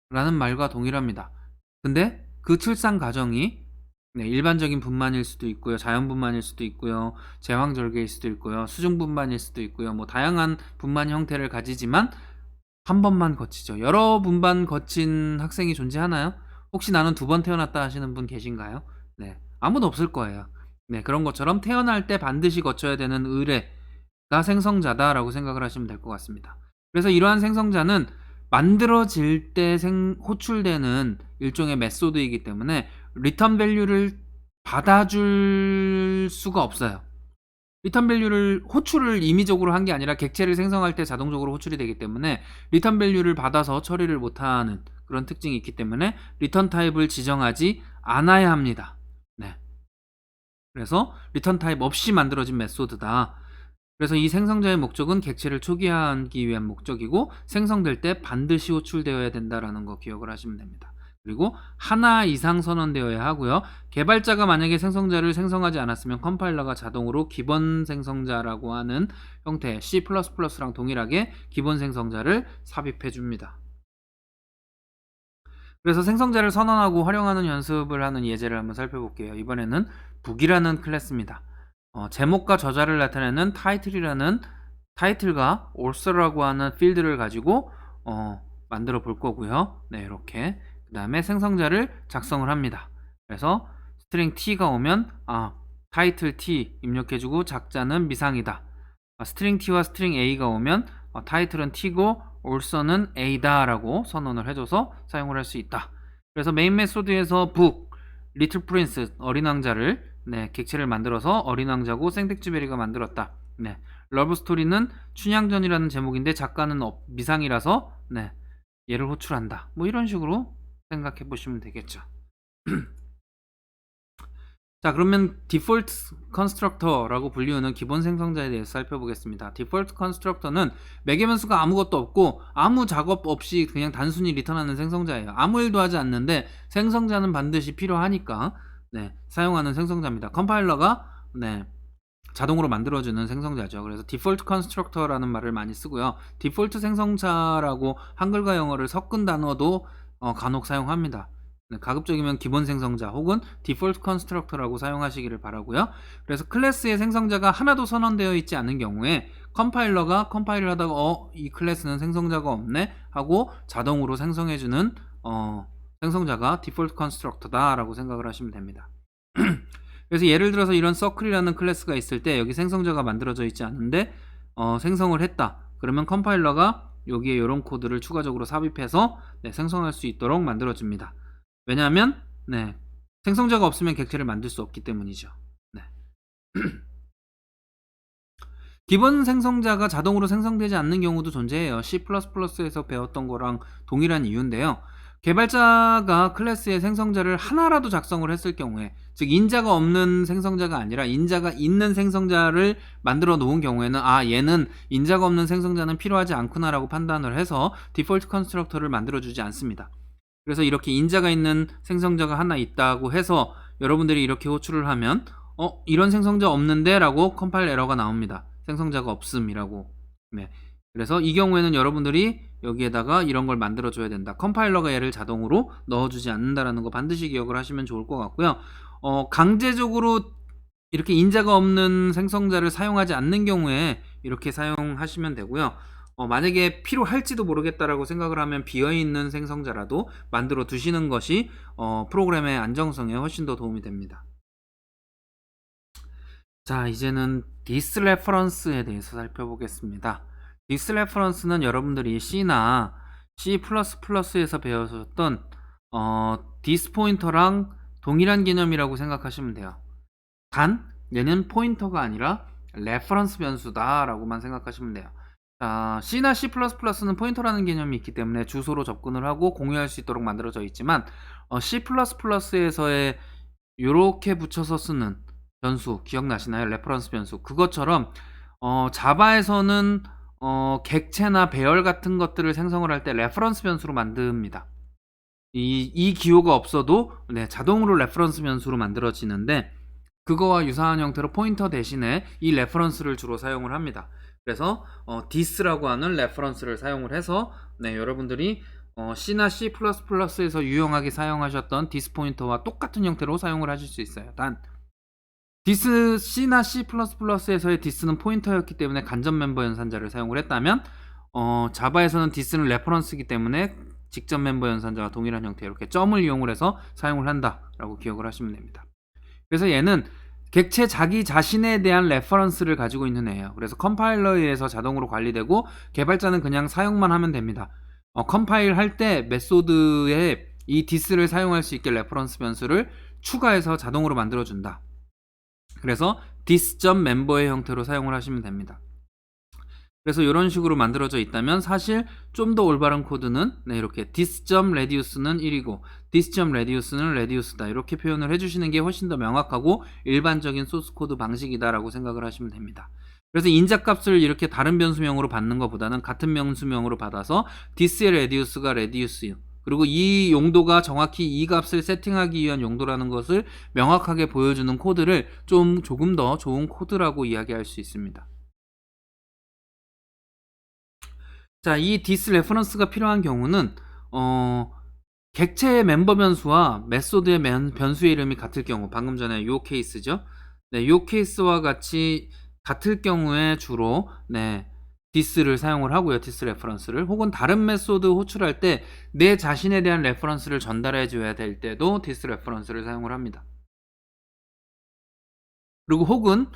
라는 말과 동일합니다. 근데 그 출산 과정이 일반적인 분만일 수도 있고요, 자연 분만일 수도 있고요, 제왕절개일 수도 있고요, 수중 분만일 수도 있고요, 뭐 다양한 분만 형태를 가지지만 한 번만 거치죠. 여러 분반 거친 학생이 존재하나요? 혹시 나는 두 번 태어났다 하시는 분 계신가요? 네. 아무도 없을 거예요. 네. 그런 것처럼 태어날 때 반드시 거쳐야 되는 의례가 생성자다라고 생각을 하시면 될 것 같습니다. 그래서 이러한 생성자는 만들어질 때 호출되는 일종의 메소드이기 때문에 리턴 밸류를 받아줄 수가 없어요. 리턴 밸류를 호출을 임의적으로 한 게 아니라 객체를 생성할 때 자동적으로 호출이 되기 때문에 리턴 밸류를 받아서 처리를 못하는 그런 특징이 있기 때문에 리턴 타입을 지정하지 않아야 합니다. 네. 그래서 리턴 타입 없이 만들어진 메소드다. 그래서 이 생성자의 목적은 객체를 초기화하기 위한 목적이고 생성될 때 반드시 호출되어야 된다라는 거 기억을 하시면 됩니다. 그리고 하나 이상 선언되어야 하고요. 개발자가 만약에 생성자를 생성하지 않았으면 컴파일러가 자동으로 기본 생성자라고 하는 형태의 C++랑 동일하게 기본 생성자를 삽입해 줍니다. 그래서 생성자를 선언하고 활용하는 연습을 하는 예제를 한번 살펴볼게요. 이번에는 북이라는 클래스입니다. 제목과 저자를 나타내는 타이틀이라는 타이틀과 author라고 하는 필드를 가지고 만들어 볼 거고요. 네, 이렇게 그 다음에 생성자를 작성을 합니다. 그래서 스트링 t가 오면 타이틀 t 입력해주고 작자는 미상이다. 스트링 t와 스트링 a가 오면 타이틀은 t고 author는 a다 라고 선언을 해줘서 사용을 할 수 있다. 그래서 메인 메소드에서 book, little prince, 어린 왕자를 객체를 만들어서 어린 왕자고 생텍쥐베리가 만들었다. 러브 스토리는 춘향전이라는 제목인데 작가는 미상이라서 얘를 호출한다. 뭐 이런 식으로 생각해 보시면 되겠죠. 자, 그러면 디폴트 컨스트럭터라고 불리우는 기본 생성자에 대해서 살펴보겠습니다. 디폴트 컨스트럭터는 매개변수가 아무것도 없고 아무 작업 없이 그냥 단순히 리턴하는 생성자예요. 아무 일도 하지 않는데 생성자는 반드시 필요하니까 사용하는 생성자입니다. 컴파일러가 자동으로 만들어주는 생성자죠. 그래서 디폴트 컨스트럭터라는 말을 많이 쓰고요. 디폴트 생성자라고 한글과 영어를 섞은 단어도 간혹 사용합니다. 가급적이면 기본 생성자 혹은 디폴트 컨스트럭터라고 사용하시기를 바라고요. 그래서 클래스의 생성자가 하나도 선언되어 있지 않은 경우에 컴파일러가 컴파일을 하다가 이 클래스는 생성자가 없네 하고 자동으로 생성해주는 생성자가 디폴트 컨스트럭터다 라고 생각을 하시면 됩니다. 그래서 예를 들어서 이런 서클이라는 클래스가 있을 때 여기 생성자가 만들어져 있지 않은데 생성을 했다. 그러면 컴파일러가 여기에 이런 코드를 추가적으로 삽입해서 생성할 수 있도록 만들어줍니다. 왜냐하면 생성자가 없으면 객체를 만들 수 없기 때문이죠. 기본 생성자가 자동으로 생성되지 않는 경우도 존재해요. C++에서 배웠던 거랑 동일한 이유인데요. 개발자가 클래스의 생성자를 하나라도 작성을 했을 경우에, 즉 인자가 없는 생성자가 아니라 인자가 있는 생성자를 만들어 놓은 경우에는 얘는 인자가 없는 생성자는 필요하지 않구나 라고 판단을 해서 디폴트 컨스트럭터를 만들어 주지 않습니다. 그래서 이렇게 인자가 있는 생성자가 하나 있다고 해서 여러분들이 이렇게 호출을 하면 이런 생성자 없는데 라고 컴파일 에러가 나옵니다. 생성자가 없음이라고. 그래서 이 경우에는 여러분들이 여기에다가 이런 걸 만들어 줘야 된다. 컴파일러가 얘를 자동으로 넣어주지 않는다라는 거 반드시 기억을 하시면 좋을 것 같고요. 강제적으로 이렇게 인자가 없는 생성자를 사용하지 않는 경우에 이렇게 사용하시면 되고요. 만약에 필요할지도 모르겠다라고 생각을 하면 비어있는 생성자라도 만들어 두시는 것이 프로그램의 안정성에 훨씬 더 도움이 됩니다. 자, 이제는 디스레퍼런스에 대해서 살펴보겠습니다. 디스레퍼런스는 여러분들이 C나 C++에서 배우셨던 디스포인터랑 동일한 개념이라고 생각하시면 돼요. 단 얘는 포인터가 아니라 레퍼런스 변수다 라고만 생각하시면 돼요. C나 C++는 포인터라는 개념이 있기 때문에 주소로 접근을 하고 공유할 수 있도록 만들어져 있지만 C++에서의 이렇게 붙여서 쓰는 변수 기억나시나요? 레퍼런스 변수. 그것처럼 자바에서는 객체나 배열 같은 것들을 생성을 할 때 레퍼런스 변수로 만듭니다. 이 기호가 없어도 자동으로 레퍼런스 변수로 만들어지는데 그거와 유사한 형태로 포인터 대신에 이 레퍼런스를 주로 사용을 합니다. 그래서 this라고 하는 레퍼런스를 사용을 해서 여러분들이 C나 C++에서 유용하게 사용하셨던 this 포인터와 똑같은 형태로 사용을 하실 수 있어요. 단 C나 C++에서의 this는 포인터였기 때문에 간접 멤버 연산자를 사용을 했다면 자바에서는 this는 레퍼런스이기 때문에 직접 멤버 연산자와 동일한 형태 이렇게 점을 이용을 해서 사용을 한다라고 기억을 하시면 됩니다. 그래서 얘는 객체 자기 자신에 대한 레퍼런스를 가지고 있는 애예요. 그래서 컴파일러에 의해서 자동으로 관리되고 개발자는 그냥 사용만 하면 됩니다. 컴파일 할 때 메소드에 이 this를 사용할 수 있게 레퍼런스 변수를 추가해서 자동으로 만들어준다. 그래서 this.member의 형태로 사용을 하시면 됩니다. 그래서 이런 식으로 만들어져 있다면 사실 좀 더 올바른 코드는 이렇게 this.reduce는 1이고 this.reduce는 reduce다 이렇게 표현을 해주시는 게 훨씬 더 명확하고 일반적인 소스 코드 방식이다 라고 생각을 하시면 됩니다. 그래서 인자값을 이렇게 다른 변수명으로 받는 것보다는 같은 변수명으로 받아서 this의 reduce가 reduce 그리고 이 용도가 정확히 이 값을 세팅하기 위한 용도라는 것을 명확하게 보여주는 코드를 조금 더 좋은 코드라고 이야기할 수 있습니다. 자, 이 this 레퍼런스가 필요한 경우는 객체의 멤버 변수와 메소드의 변수의 이름이 같을 경우, 방금 전에 요 케이스죠. 네, 요 케이스와 같이 같을 경우에 주로 this를 사용을 하고요. this 레퍼런스를. 혹은 다른 메소드 호출할 때 내 자신에 대한 레퍼런스를 전달해 줘야 될 때도 this 레퍼런스를 사용을 합니다. 그리고 혹은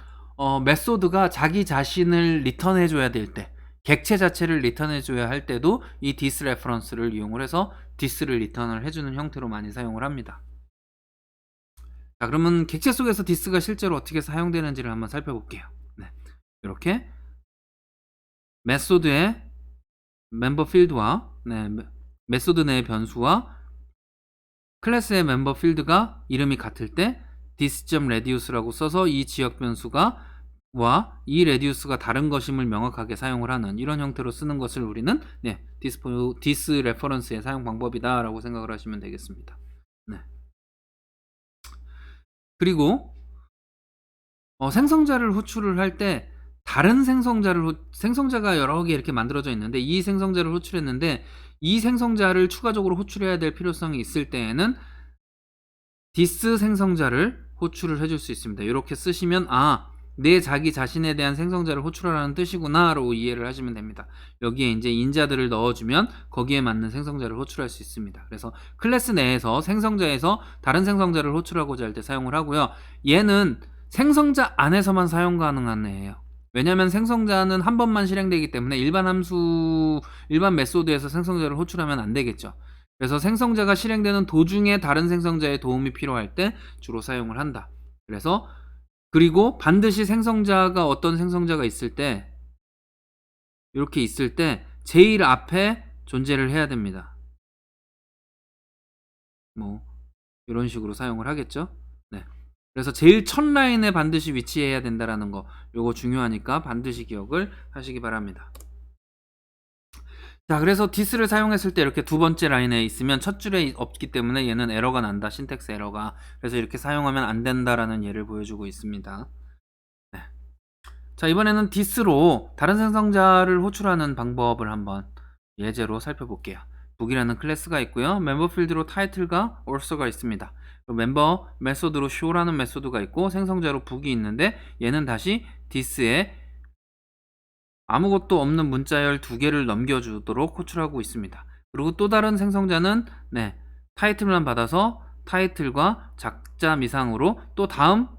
메소드가 자기 자신을 리턴해 줘야 될 때, 객체 자체를 리턴해 줘야 할 때도 이 this 레퍼런스를 이용을 해서 this를 리턴을 해주는 형태로 많이 사용을 합니다. 자, 그러면 객체 속에서 this가 실제로 어떻게 사용되는지를 한번 살펴볼게요. 이렇게 메소드의 멤버 필드와 메소드 내의 변수와 클래스의 멤버 필드가 이름이 같을 때 this.reduce라고 써서 이 지역 변수가 이 reduce가 다른 것임을 명확하게 사용을 하는 이런 형태로 쓰는 것을 우리는 this reference의 사용 방법이다 라고 생각을 하시면 되겠습니다. 그리고 생성자를 호출을 할 때 다른 생성자가 여러 개 이렇게 만들어져 있는데 이 생성자를 호출했는데 이 생성자를 추가적으로 호출해야 될 필요성이 있을 때에는 this 생성자를 호출을 해줄 수 있습니다. 이렇게 쓰시면 내 자기 자신에 대한 생성자를 호출하라는 뜻이구나 라고 이해를 하시면 됩니다. 여기에 이제 인자들을 넣어주면 거기에 맞는 생성자를 호출할 수 있습니다. 그래서 클래스 내에서 생성자에서 다른 생성자를 호출하고자 할 때 사용을 하고요. 얘는 생성자 안에서만 사용 가능한 애예요. 왜냐하면 생성자는 한 번만 실행되기 때문에 일반 메소드에서 생성자를 호출하면 안 되겠죠. 그래서 생성자가 실행되는 도중에 다른 생성자의 도움이 필요할 때 주로 사용을 한다. 그리고 반드시 생성자가 어떤 생성자가 있을 때 이렇게 있을 때 제일 앞에 존재를 해야 됩니다. 이런 식으로 사용을 하겠죠. 그래서 제일 첫 라인에 반드시 위치해야 된다라는 거, 요거 중요하니까 반드시 기억을 하시기 바랍니다. 자, 그래서 this를 사용했을 때 이렇게 두 번째 라인에 있으면 첫 줄에 없기 때문에 얘는 에러가 난다. 신텍스 에러가. 그래서 이렇게 사용하면 안 된다라는 예를 보여주고 있습니다. 자, 이번에는 this로 다른 생성자를 호출하는 방법을 한번 예제로 살펴볼게요. 북이라는 클래스가 있고요. 멤버 필드로 title과 also가 있습니다. 멤버 메소드로 show라는 메소드가 있고 생성자로 북이 있는데 얘는 다시 this에 아무것도 없는 문자열 2개를 넘겨주도록 호출하고 있습니다. 그리고 또 다른 생성자는 타이틀만 받아서 타이틀과 작자 미상으로 또 다음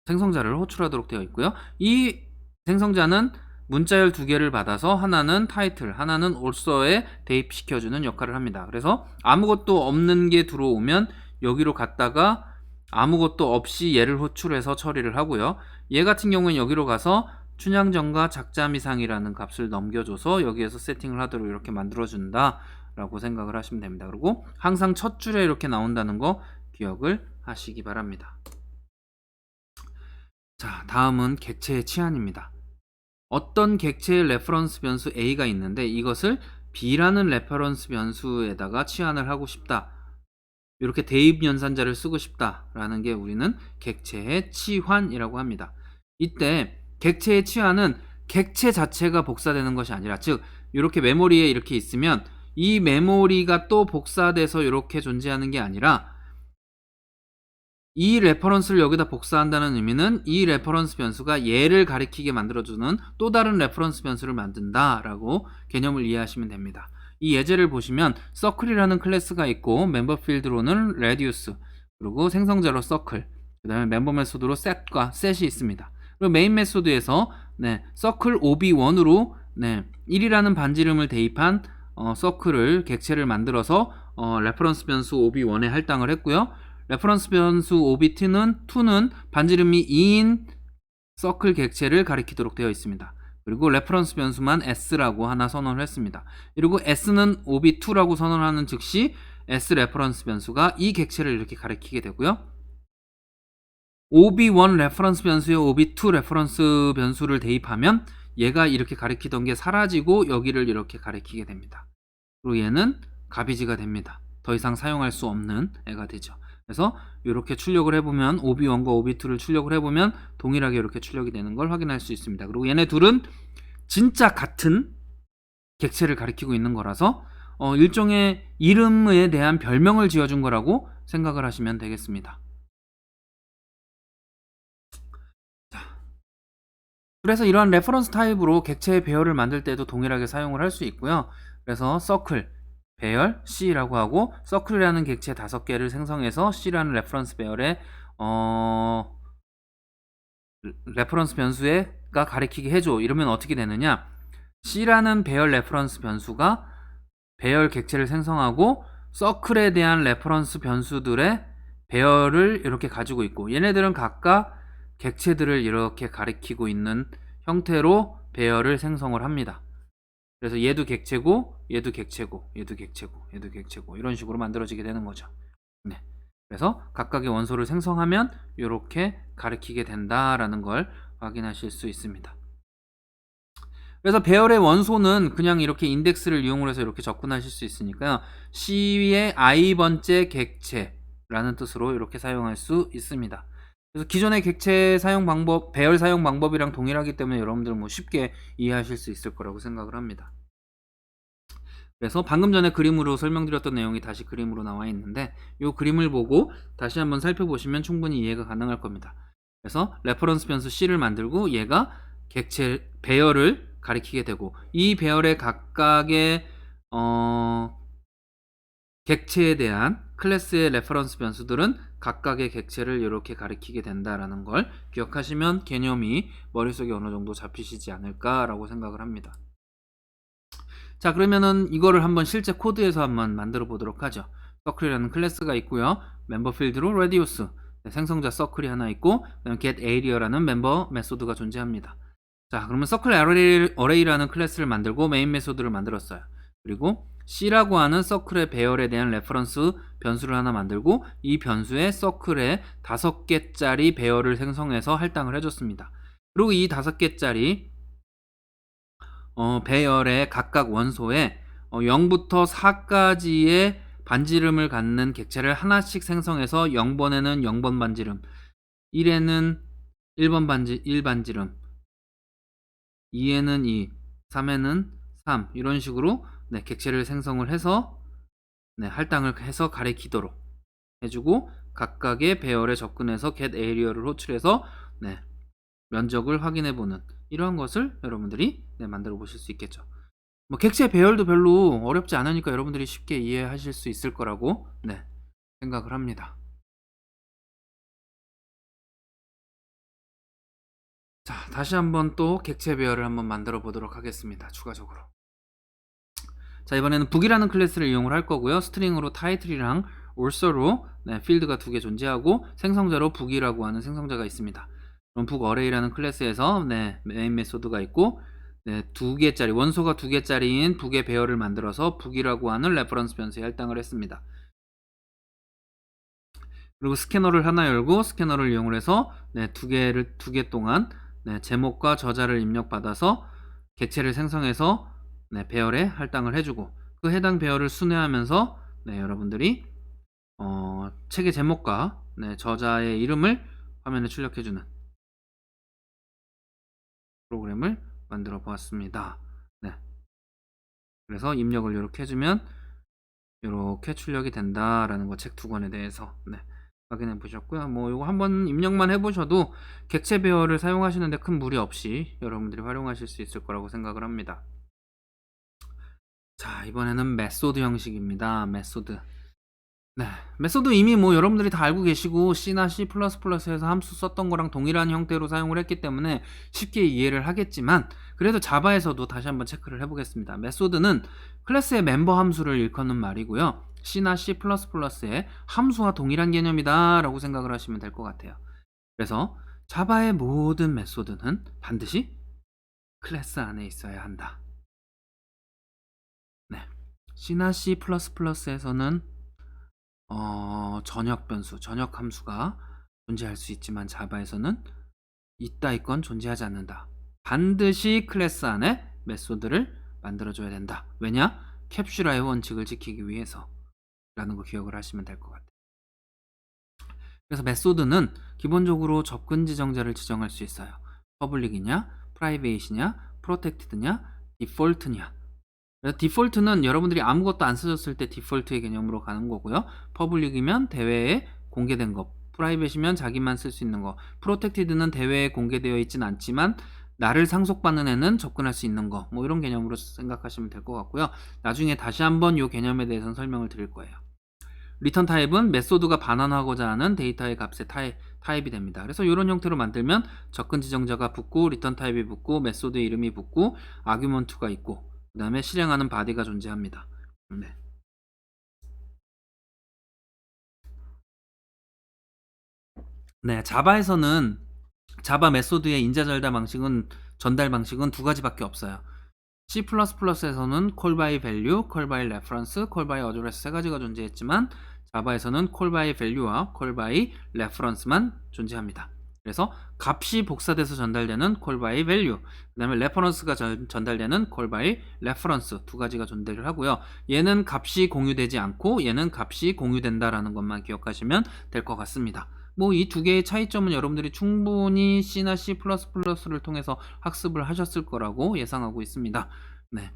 생성자를 호출하도록 되어 있고요. 이 생성자는 문자열 2개를 받아서 하나는 타이틀, 하나는 also에 대입시켜주는 역할을 합니다. 그래서 아무것도 없는 게 들어오면 여기로 갔다가 아무것도 없이 얘를 호출해서 처리를 하고요. 얘 같은 경우는 여기로 가서 춘향전과 작자미상이라는 값을 넘겨줘서 여기에서 세팅을 하도록 이렇게 만들어준다 라고 생각을 하시면 됩니다. 그리고 항상 첫 줄에 이렇게 나온다는 거 기억을 하시기 바랍니다. 자, 다음은 객체의 치안입니다. 어떤 객체의 레퍼런스 변수 A가 있는데 이것을 B라는 레퍼런스 변수에다가 치환을 하고 싶다. 이렇게 대입 연산자를 쓰고 싶다라는 게 우리는 객체의 치환이라고 합니다. 이때 객체의 치환은 객체 자체가 복사되는 것이 아니라, 즉 이렇게 메모리에 이렇게 있으면 이 메모리가 또 복사돼서 이렇게 존재하는 게 아니라 이 레퍼런스를 여기다 복사한다는 의미는 이 레퍼런스 변수가 얘를 가리키게 만들어주는 또 다른 레퍼런스 변수를 만든다라고 개념을 이해하시면 됩니다. 이 예제를 보시면 서클이라는 클래스가 있고 멤버 필드로는 레디우스, 그리고 생성자로 서클, 그 다음에 멤버 메소드로 set과 set이 있습니다. 그리고 메인 메소드에서 서클 ob1으로 1이라는 반지름을 대입한 서클을 객체를 만들어서 레퍼런스 변수 ob1에 할당을 했고요. 레퍼런스 변수 ob2는 반지름이 2인 서클 객체를 가리키도록 되어 있습니다. 그리고 레퍼런스 변수만 s라고 하나 선언을 했습니다. 그리고 s는 ob2라고 선언하는 즉시 s 레퍼런스 변수가 이 객체를 이렇게 가리키게 되고요. ob1 레퍼런스 변수에 ob2 레퍼런스 변수를 대입하면 얘가 이렇게 가리키던 게 사라지고 여기를 이렇게 가리키게 됩니다. 그리고 얘는 가비지가 됩니다. 더 이상 사용할 수 없는 애가 되죠. 그래서 이렇게 출력을 해보면 ob1과 ob2를 출력을 해보면 동일하게 이렇게 출력이 되는 걸 확인할 수 있습니다. 그리고 얘네 둘은 진짜 같은 객체를 가리키고 있는 거라서 일종의 이름에 대한 별명을 지어준 거라고 생각을 하시면 되겠습니다. 그래서 이러한 레퍼런스 타입으로 객체의 배열을 만들 때도 동일하게 사용을 할 수 있고요. 그래서 서클, 배열, C라고 하고 서클이라는 객체 5개를 생성해서 C라는 레퍼런스 배열에 레퍼런스 변수가 가리키게 해줘. 이러면 어떻게 되느냐? C라는 배열 레퍼런스 변수가 배열 객체를 생성하고 서클에 대한 레퍼런스 변수들의 배열을 이렇게 가지고 있고 얘네들은 각각 객체들을 이렇게 가리키고 있는 형태로 배열을 생성을 합니다. 그래서 얘도 객체고 얘도 객체고 얘도 객체고 얘도 객체고 이런 식으로 만들어지게 되는 거죠. 그래서 각각의 원소를 생성하면 이렇게 가리키게 된다라는 걸 확인하실 수 있습니다. 그래서 배열의 원소는 그냥 이렇게 인덱스를 이용해서 이렇게 접근하실 수 있으니까요. C의 i번째 객체라는 뜻으로 이렇게 사용할 수 있습니다. 그래서 기존의 객체 사용 방법, 배열 사용 방법이랑 동일하기 때문에 여러분들 뭐 쉽게 이해하실 수 있을 거라고 생각을 합니다. 그래서 방금 전에 그림으로 설명드렸던 내용이 다시 그림으로 나와 있는데 이 그림을 보고 다시 한번 살펴보시면 충분히 이해가 가능할 겁니다. 그래서 레퍼런스 변수 C를 만들고 얘가 객체 배열을 가리키게 되고 이 배열의 각각의 객체에 대한 클래스의 레퍼런스 변수들은 각각의 객체를 이렇게 가리키게 된다라는 걸 기억하시면 개념이 머릿속에 어느 정도 잡히시지 않을까라고 생각을 합니다. 자, 그러면은 이거를 한번 실제 코드에서 한번 만들어 보도록 하죠. 서클이라는 클래스가 있고요. 멤버 필드로 radius, 생성자 서클이 하나 있고 get area라는 멤버 메소드가 존재합니다. 자, 그러면 서클 array라는 클래스를 만들고 메인 메소드를 만들었어요. 그리고 C라고 하는 서클의 배열에 대한 레퍼런스 변수를 하나 만들고 이 변수에 서클에 5개짜리 배열을 생성해서 할당을 해줬습니다. 그리고 이 5개짜리 배열의 각각 원소에 0부터 4까지의 반지름을 갖는 객체를 하나씩 생성해서 0번에는 0번 반지름, 1에는 1 반지름, 2에는 2, 3에는 3 이런 식으로 객체를 생성을 해서 할당을 해서 가리키도록 해주고 각각의 배열에 접근해서 get area를 호출해서 면적을 확인해보는 이러한 것을 여러분들이 만들어 보실 수 있겠죠. 뭐 객체 배열도 별로 어렵지 않으니까 여러분들이 쉽게 이해하실 수 있을 거라고 생각을 합니다. 자, 다시 한번 또 객체 배열을 한번 만들어 보도록 하겠습니다. 추가적으로. 자, 이번에는 북이라는 클래스를 이용을 할 거고요. 스트링으로 타이틀이랑 also로 필드가 2개 존재하고 생성자로 북이라고 하는 생성자가 있습니다. 그럼 북 어레이라는 클래스에서 메인 메소드가 있고 2개짜리 원소가 2개짜리인 북의 배열을 만들어서 북이라고 하는 레퍼런스 변수에 할당을 했습니다. 그리고 스캐너를 하나 열고 스캐너를 이용을 해서 2개 동안 제목과 저자를 입력받아서 객체를 생성해서 배열에 할당을 해주고 그 해당 배열을 순회하면서 여러분들이 책의 제목과 저자의 이름을 화면에 출력해주는 프로그램을 만들어 보았습니다. 그래서 입력을 이렇게 해주면 이렇게 출력이 된다라는 거 책 2권에 대해서 확인해 보셨고요. 뭐 요거 한번 입력만 해 보셔도 객체 배열을 사용하시는데 큰 무리 없이 여러분들이 활용하실 수 있을 거라고 생각을 합니다. 자, 이번에는 메소드 형식입니다. 메소드. 네. 메소드 이미 뭐 여러분들이 다 알고 계시고 C나 C++에서 함수 썼던 거랑 동일한 형태로 사용을 했기 때문에 쉽게 이해를 하겠지만, 그래도 자바에서도 다시 한번 체크를 해 보겠습니다. 메소드는 클래스의 멤버 함수를 일컫는 말이고요. C나 C++의 함수와 동일한 개념이다 라고 생각을 하시면 될 것 같아요. 그래서 자바의 모든 메소드는 반드시 클래스 안에 있어야 한다. 네. C나 C++에서는 전역 변수, 전역 함수가 존재할 수 있지만 자바에서는 있다 있건 존재하지 않는다. 반드시 클래스 안에 메소드를 만들어줘야 된다. 왜냐? 캡슐화의 원칙을 지키기 위해서 라는 거 기억을 하시면 될 것 같아요. 그래서 메소드는 기본적으로 접근 지정자를 지정할 수 있어요. 퍼블릭이냐, 프라이베이시냐, 프로텍티드냐, 디폴트냐. 그래서 디폴트는 여러분들이 아무것도 안 쓰셨을 때 디폴트의 개념으로 가는 거고요. 퍼블릭이면 대외에 공개된 거, 프라이빗이면 자기만 쓸 수 있는 거, 프로텍티드는 대외에 공개되어 있진 않지만 나를 상속받는 애는 접근할 수 있는 거, 뭐 이런 개념으로 생각하시면 될 것 같고요. 나중에 다시 한번 이 개념에 대해서는 설명을 드릴 거예요. 리턴 타입은 메소드가 반환하고자 하는 데이터의 값의 타입이 됩니다. 그래서 이런 형태로 만들면 접근 지정자가 붙고 리턴 타입이 붙고 메소드의 이름이 붙고 아규먼트가 있고 그 다음에 실행하는 바디가 존재합니다. 네. 네, 자바에서는 자바 메소드의 인자 전달 방식은 두 가지밖에 없어요. C++에서는 call by value, call by reference, call by address 세 가지가 존재했지만 자바에서는 call by value와 call by reference만 존재합니다. 그래서 값이 복사돼서 전달되는 call by value, 그 다음에 reference가 전달되는 call by reference 두 가지가 존재를 하고요. 얘는 값이 공유되지 않고 얘는 값이 공유된다라는 것만 기억하시면 될 것 같습니다. 뭐 이 두 개의 차이점은 여러분들이 충분히 C나 C++를 통해서 학습을 하셨을 거라고 예상하고 있습니다. 네.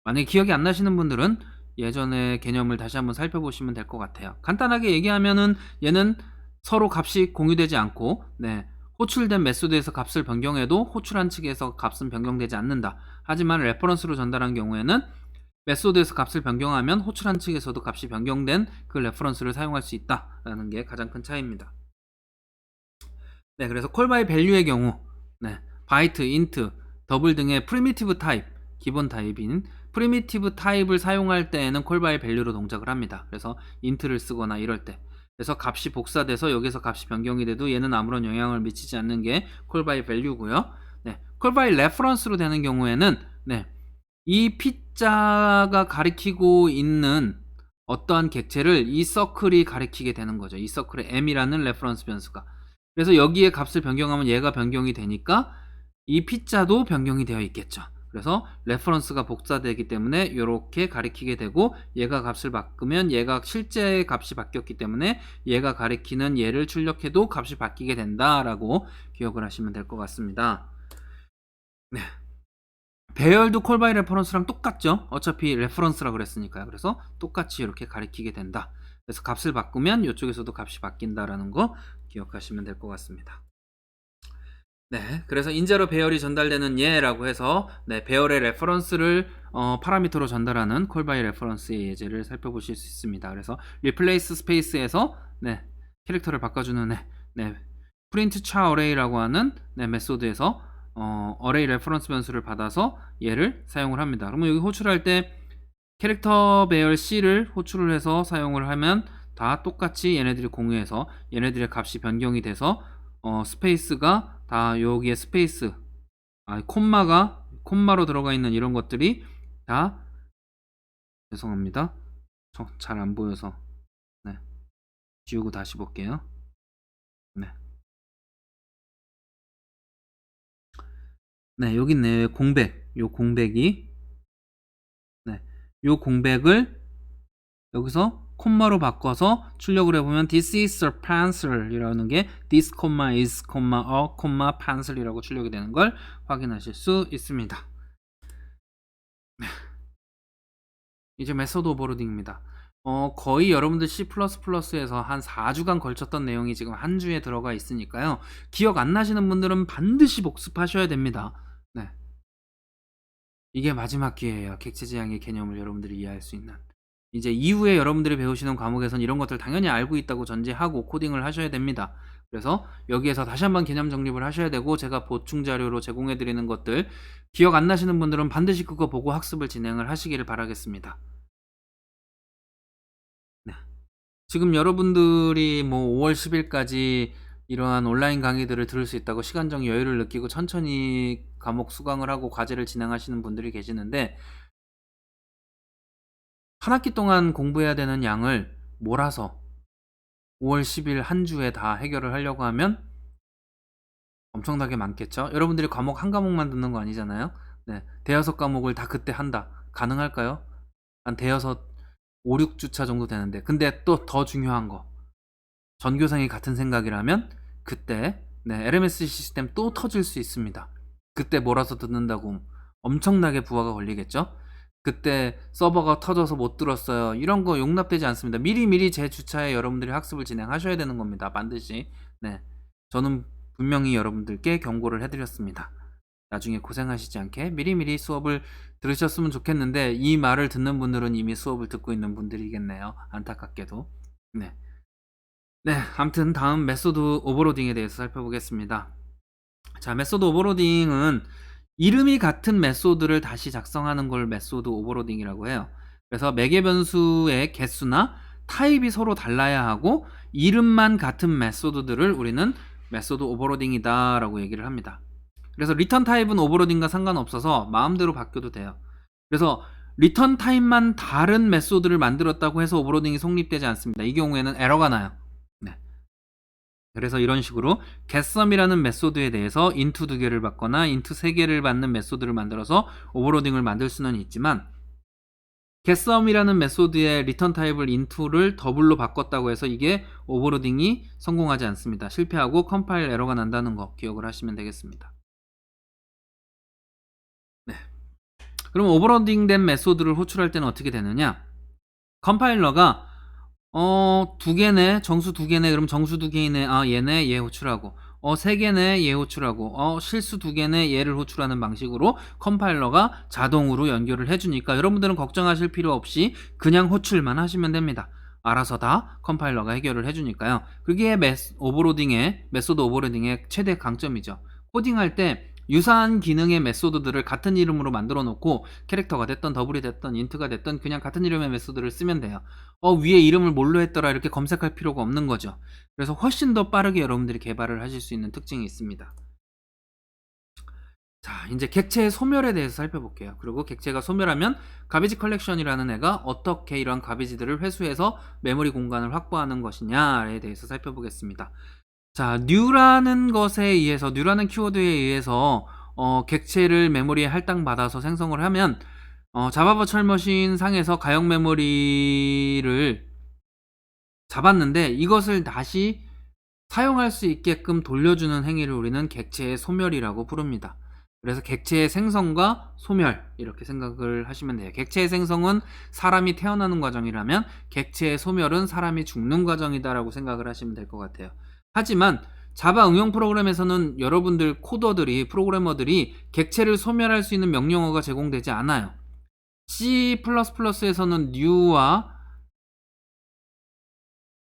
만약에 기억이 안 나시는 분들은 예전의 개념을 다시 한번 살펴보시면 될 것 같아요. 간단하게 얘기하면은 얘는 서로 값이 공유되지 않고, 네, 호출된 메소드에서 값을 변경해도 호출한 측에서 값은 변경되지 않는다. 하지만 레퍼런스로 전달한 경우에는 메소드에서 값을 변경하면 호출한 측에서도 값이 변경된 그 레퍼런스를 사용할 수 있다라는 게 가장 큰 차이입니다. 네, 그래서 call by value의 경우, 네, 바이트, 인트, 더블 등의 프리미티브 타입, 기본 타입인 프리미티브 타입을 사용할 때에는 call by value로 동작을 합니다. 그래서 인트를 쓰거나 이럴 때. 그래서 값이 복사돼서 여기서 값이 변경이 돼도 얘는 아무런 영향을 미치지 않는 게 call by value고요. 네, call by reference로 되는 경우에는, 네, 이 P자가 가리키고 있는 어떠한 객체를 이 서클이 가리키게 되는 거죠. 이 서클의 M이라는 레퍼런스 변수가. 그래서 여기에 값을 변경하면 얘가 변경이 되니까 이 P자도 변경이 되어 있겠죠. 그래서 레퍼런스가 복사되기 때문에 이렇게 가리키게 되고 얘가 값을 바꾸면 얘가 실제 값이 바뀌었기 때문에 얘가 가리키는 얘를 출력해도 값이 바뀌게 된다라고 기억을 하시면 될 것 같습니다. 네. 배열도 콜 바이 레퍼런스랑 똑같죠. 어차피 레퍼런스라 그랬으니까요. 그래서 똑같이 이렇게 가리키게 된다. 그래서 값을 바꾸면 이쪽에서도 값이 바뀐다라는 거 기억하시면 될 것 같습니다. 네, 그래서 인자로 배열이 전달되는 예라고 해서, 네, 배열의 레퍼런스를 파라미터로 전달하는 콜 바이 레퍼런스의 예제를 살펴보실 수 있습니다. 그래서 replace space에서, 네, 캐릭터를 바꿔주는, 네, print char array라고 하는, 네, 메소드에서 array 레퍼런스 변수를 받아서 얘를 사용을 합니다. 그러면 여기 호출할 때 캐릭터 배열 C를 호출을 해서 사용을 하면 다 똑같이 얘네들이 공유해서 얘네들의 값이 변경이 돼서 스페이스가 다 여기에 스페이스, 콤마로 들어가 있는 이런 것들이 다, 죄송합니다, 잘 안 보여서, 네, 지우고 다시 볼게요. 네, 네, 여기 있네요. 공백, 요 공백이, 네, 요 공백을 여기서 콤마로 바꿔서 출력을 해보면 this is a pencil 이라는 게 this, is, a, pencil 이라고 출력이 되는 걸 확인하실 수 있습니다. 이제 메소드 오버로딩입니다. 거의 여러분들 C++에서 한 4 주간 걸쳤던 내용이 지금 한 주에 들어가 있으니까요. 기억 안 나시는 분들은 반드시 복습하셔야 됩니다. 네. 이게 마지막 기회예요. 객체 지향의 개념을 여러분들이 이해할 수 있는. 이제 이후에 여러분들이 배우시는 과목에선 이런 것들 당연히 알고 있다고 전제하고 코딩을 하셔야 됩니다. 그래서 여기에서 다시 한번 개념 정립을 하셔야 되고, 제가 보충 자료로 제공해 드리는 것들 기억 안 나시는 분들은 반드시 그거 보고 학습을 진행을 하시기를 바라겠습니다. 네. 지금 여러분들이 뭐 5월 10 일까지 이러한 온라인 강의들을 들을 수 있다고 시간적 여유를 느끼고 천천히 과목 수강을 하고 과제를 진행하시는 분들이 계시는데, 한 학기 동안 공부해야 되는 양을 몰아서 5월 10일 한 주에 다 해결을 하려고 하면 엄청나게 많겠죠. 여러분들이 과목 한 과목만 듣는 거 아니잖아요. 네. 대여섯 과목을 다 그때 한다. 가능할까요? 한 대여섯 5, 6주차 정도 되는데. 근데 또 더 중요한 거. 전교생이 같은 생각이라면 그때 LMS 시스템 또 터질 수 있습니다. 그때 몰아서 듣는다고 엄청나게 부하가 걸리겠죠. 그때 서버가 터져서 못 들었어요, 이런 거 용납되지 않습니다. 미리미리 제 주차에 여러분들이 학습을 진행하셔야 되는 겁니다. 반드시. 네, 저는 분명히 여러분들께 경고를 해드렸습니다. 나중에 고생하시지 않게 미리미리 수업을 들으셨으면 좋겠는데, 이 말을 듣는 분들은 이미 수업을 듣고 있는 분들이겠네요, 안타깝게도. 네, 아무튼 다음 메소드 오버로딩에 대해서 살펴보겠습니다. 자, 메소드 오버로딩은 이름이 같은 메소드를 다시 작성하는 걸 메소드 오버로딩이라고 해요. 그래서 매개 변수의 개수나 타입이 서로 달라야 하고 이름만 같은 메소드들을 우리는 메소드 오버로딩이다 라고 얘기를 합니다. 그래서 리턴 타입은 오버로딩과 상관없어서 마음대로 바뀌어도 돼요. 그래서 리턴 타입만 다른 메소드를 만들었다고 해서 오버로딩이 성립되지 않습니다. 이 경우에는 에러가 나요. 네. 그래서 이런 식으로 getSum이라는 메소드에 대해서 int 2개를 받거나 int 3개를 받는 메소드를 만들어서 오버로딩을 만들 수는 있지만, getSum이라는 메소드의 리턴 타입을 int를 더블로 바꿨다고 해서 이게 오버로딩이 성공하지 않습니다. 실패하고 컴파일 에러가 난다는 거 기억을 하시면 되겠습니다. 네. 그럼 오버로딩된 메소드를 호출할 때는 어떻게 되느냐? 컴파일러가 2개네, 정수 2개네, 그럼 정수 2개이네, 얘네, 얘 호출하고, 3개네, 얘 호출하고, 실수 2개네, 얘를 호출하는 방식으로 컴파일러가 자동으로 연결을 해주니까 여러분들은 걱정하실 필요 없이 그냥 호출만 하시면 됩니다. 알아서 다 컴파일러가 해결을 해주니까요. 그게 메소드 오버로딩의 최대 강점이죠. 코딩할 때 유사한 기능의 메소드들을 같은 이름으로 만들어 놓고, 캐릭터가 됐던 더블이 됐던 인트가 됐던 그냥 같은 이름의 메소드를 쓰면 돼요. 위에 이름을 뭘로 했더라 이렇게 검색할 필요가 없는 거죠. 그래서 훨씬 더 빠르게 여러분들이 개발을 하실 수 있는 특징이 있습니다. 자, 이제 객체의 소멸에 대해서 살펴볼게요. 그리고 객체가 소멸하면 가비지 컬렉션이라는 애가 어떻게 이러한 가비지들을 회수해서 메모리 공간을 확보하는 것이냐에 대해서 살펴보겠습니다. 자, new라는 것에 의해서, new라는 키워드에 의해서 객체를 메모리에 할당받아서 생성을 하면 자바 버추얼 머신 상에서 가역 메모리를 잡았는데 이것을 다시 사용할 수 있게끔 돌려주는 행위를 우리는 객체의 소멸이라고 부릅니다. 그래서 객체의 생성과 소멸, 이렇게 생각을 하시면 돼요. 객체의 생성은 사람이 태어나는 과정이라면 객체의 소멸은 사람이 죽는 과정이다라고 생각을 하시면 될 것 같아요. 하지만 자바 응용 프로그램에서는 여러분들 프로그래머들이 객체를 소멸할 수 있는 명령어가 제공되지 않아요. C++에서는 new와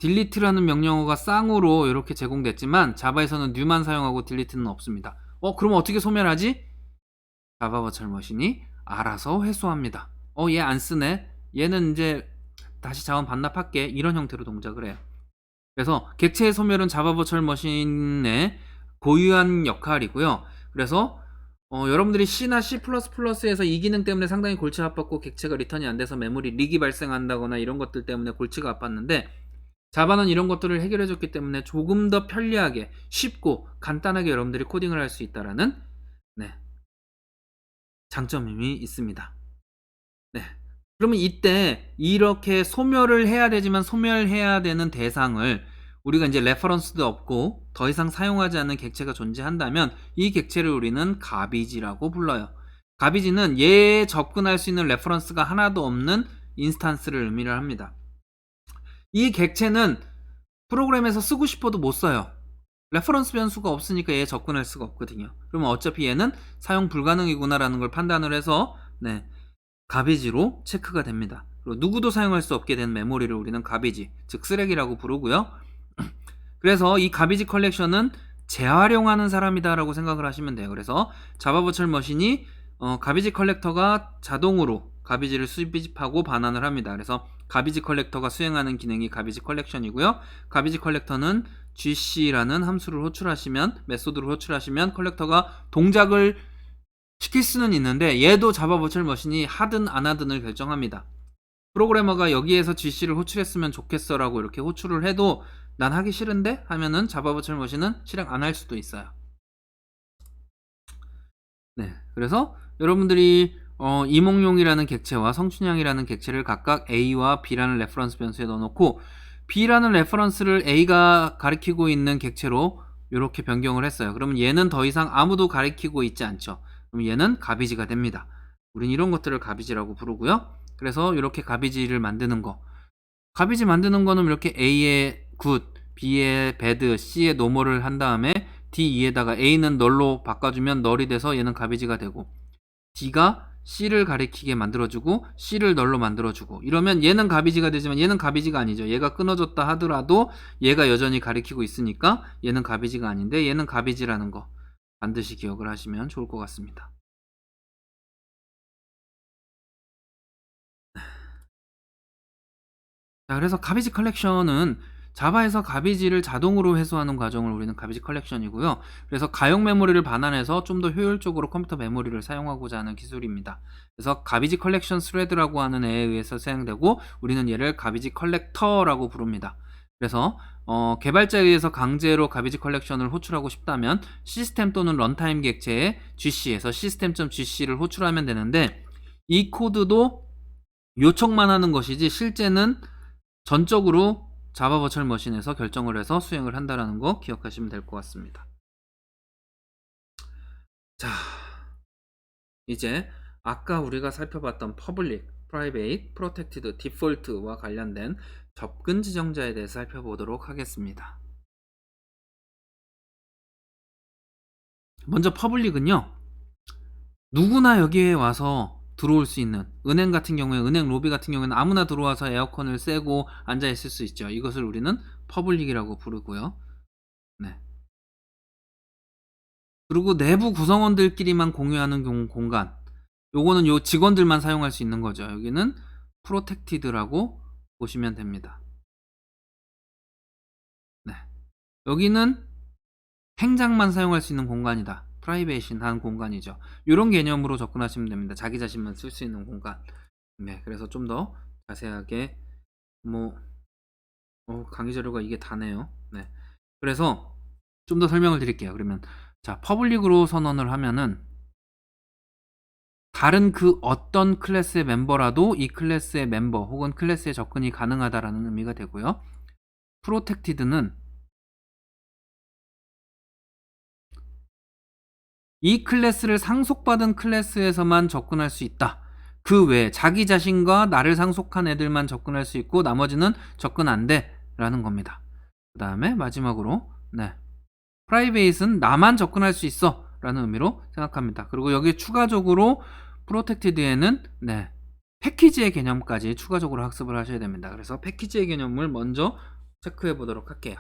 delete라는 명령어가 쌍으로 이렇게 제공됐지만 자바에서는 new만 사용하고 delete는 없습니다. 그럼 어떻게 소멸하지? 자바 버추얼 머신이 알아서 회수합니다. 얘 안 쓰네, 얘는 이제 다시 자원 반납할게, 이런 형태로 동작을 해요. 그래서 객체의 소멸은 자바 버추얼 머신의 고유한 역할이고요. 그래서 여러분들이 C나 C++에서 이 기능 때문에 상당히 골치가 아팠고 객체가 리턴이 안 돼서 메모리 릭이 발생한다거나 이런 것들 때문에 골치가 아팠는데, 자바는 이런 것들을 해결해 줬기 때문에 조금 더 편리하게, 쉽고 간단하게 여러분들이 코딩을 할 수 있다라는 장점이 있습니다. 네. 그러면 이때 이렇게 소멸을 해야 되지만 소멸해야 되는 대상을 우리가 이제 레퍼런스도 없고 더 이상 사용하지 않는 객체가 존재한다면 이 객체를 우리는 가비지라고 불러요. 가비지는 얘에 접근할 수 있는 레퍼런스가 하나도 없는 인스탄스를 의미를 합니다. 이 객체는 프로그램에서 쓰고 싶어도 못 써요. 레퍼런스 변수가 없으니까 얘에 접근할 수가 없거든요. 그러면 어차피 얘는 사용 불가능이구나라는 걸 판단을 해서 가비지로 체크가 됩니다. 그리고 누구도 사용할 수 없게 된 메모리를 우리는 가비지, 즉 쓰레기라고 부르고요. 그래서 이 가비지 컬렉션은 재활용하는 사람이다라고 생각을 하시면 돼요. 그래서 자바 버추얼 머신이 가비지 컬렉터가 자동으로 가비지를 수집하고 반환을 합니다. 그래서 가비지 컬렉터가 수행하는 기능이 가비지 컬렉션이고요. 가비지 컬렉터는 gc라는 함수를 호출하시면, 메소드를 호출하시면 컬렉터가 동작을 시킬 수는 있는데 얘도 자바 버추얼 머신이 하든 안 하든을 결정합니다. 프로그래머가 여기에서 gc를 호출했으면 좋겠어 라고 이렇게 호출을 해도 난 하기 싫은데 하면은 자바 버추얼 머신은 실행 안 할 수도 있어요. 그래서 여러분들이 이몽룡이라는 객체와 성춘향이라는 객체를 각각 A와 B라는 레퍼런스 변수에 넣어놓고 B라는 레퍼런스를 A가 가리키고 있는 객체로 이렇게 변경을 했어요. 그러면 얘는 더 이상 아무도 가리키고 있지 않죠. 그럼 얘는 가비지가 됩니다. 우린 이런 것들을 가비지라고 부르고요. 그래서 이렇게 가비지를 만드는 거, 가비지 만드는 거는 이렇게 A의 굿, B의 배드, C의 노멀을 한 다음에 D2에다가 A는 널로 바꿔주면 널이 돼서 얘는 가비지가 되고, D가 C를 가리키게 만들어주고 C를 널로 만들어주고, 이러면 얘는 가비지가 되지만 얘는 가비지가 아니죠. 얘가 끊어졌다 하더라도 얘가 여전히 가리키고 있으니까 얘는 가비지가 아닌데 얘는 가비지라는 거 반드시 기억을 하시면 좋을 것 같습니다. 자, 그래서 가비지 컬렉션은 자바에서 가비지를 자동으로 회수하는 과정을 우리는 가비지 컬렉션이고요. 그래서 가용 메모리를 반환해서 좀 더 효율적으로 컴퓨터 메모리를 사용하고자 하는 기술입니다. 그래서 가비지 컬렉션 스레드라고 하는 애에 의해서 사용되고 우리는 얘를 가비지 컬렉터라고 부릅니다. 그래서 개발자에 의해서 강제로 가비지 컬렉션을 호출하고 싶다면 시스템 또는 런타임 객체에 gc에서 system.gc를 호출하면 되는데, 이 코드도 요청만 하는 것이지 실제는 전적으로 자바 버추얼 머신에서 결정을 해서 수행을 한다는 거 기억하시면 될 것 같습니다. 자, 이제 아까 우리가 살펴봤던 퍼블릭, 프라이베이트, 프로텍티드, 디폴트와 관련된 접근 지정자에 대해서 살펴보도록 하겠습니다. 먼저 퍼블릭은요, 누구나 여기에 와서 들어올 수 있는, 은행 같은 경우에, 은행 로비 같은 경우에는 아무나 들어와서 에어컨을 쐬고 앉아 있을 수 있죠. 이것을 우리는 퍼블릭이라고 부르고요. 그리고 내부 구성원들끼리만 공유하는 공간, 요거는 요 직원들만 사용할 수 있는 거죠. 여기는 프로텍티드라고 보시면 됩니다. 여기는 행장만 사용할 수 있는 공간이다. 프라이베이시한 공간이죠. 이런 개념으로 접근하시면 됩니다. 자기 자신만 쓸 수 있는 공간. 그래서 좀 더 자세하게 강의 자료가 이게 다네요. 그래서 좀 더 설명을 드릴게요. 그러면 자, 퍼블릭으로 선언을 하면은 다른 그 어떤 클래스의 멤버라도 이 클래스의 멤버 혹은 클래스에 접근이 가능하다라는 의미가 되고요. 프로텍티드는 이 클래스를 상속받은 클래스에서만 접근할 수 있다. 그 외에 자기 자신과 나를 상속한 애들만 접근할 수 있고 나머지는 접근 안 돼 라는 겁니다. 그 다음에 마지막으로 프라이베이트는 나만 접근할 수 있어 라는 의미로 생각합니다. 그리고 여기 추가적으로 프로텍티드에는 패키지의 개념까지 추가적으로 학습을 하셔야 됩니다. 그래서 패키지의 개념을 먼저 체크해 보도록 할게요.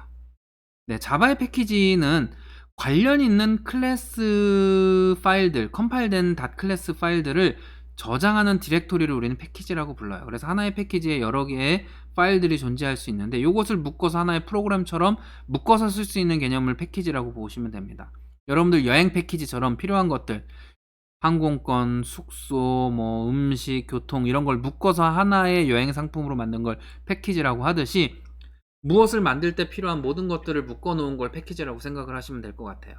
자바의 패키지는 관련 있는 클래스 파일들, 컴파일된 .클래스 파일들을 저장하는 디렉토리를 우리는 패키지라고 불러요. 그래서 하나의 패키지에 여러 개의 파일들이 존재할 수 있는데 이것을 묶어서 하나의 프로그램처럼 묶어서 쓸 수 있는 개념을 패키지라고 보시면 됩니다. 여러분들 여행 패키지처럼 필요한 것들, 항공권, 숙소, 음식, 교통 이런 걸 묶어서 하나의 여행 상품으로 만든 걸 패키지라고 하듯이 무엇을 만들 때 필요한 모든 것들을 묶어 놓은 걸 패키지라고 생각을 하시면 될 것 같아요.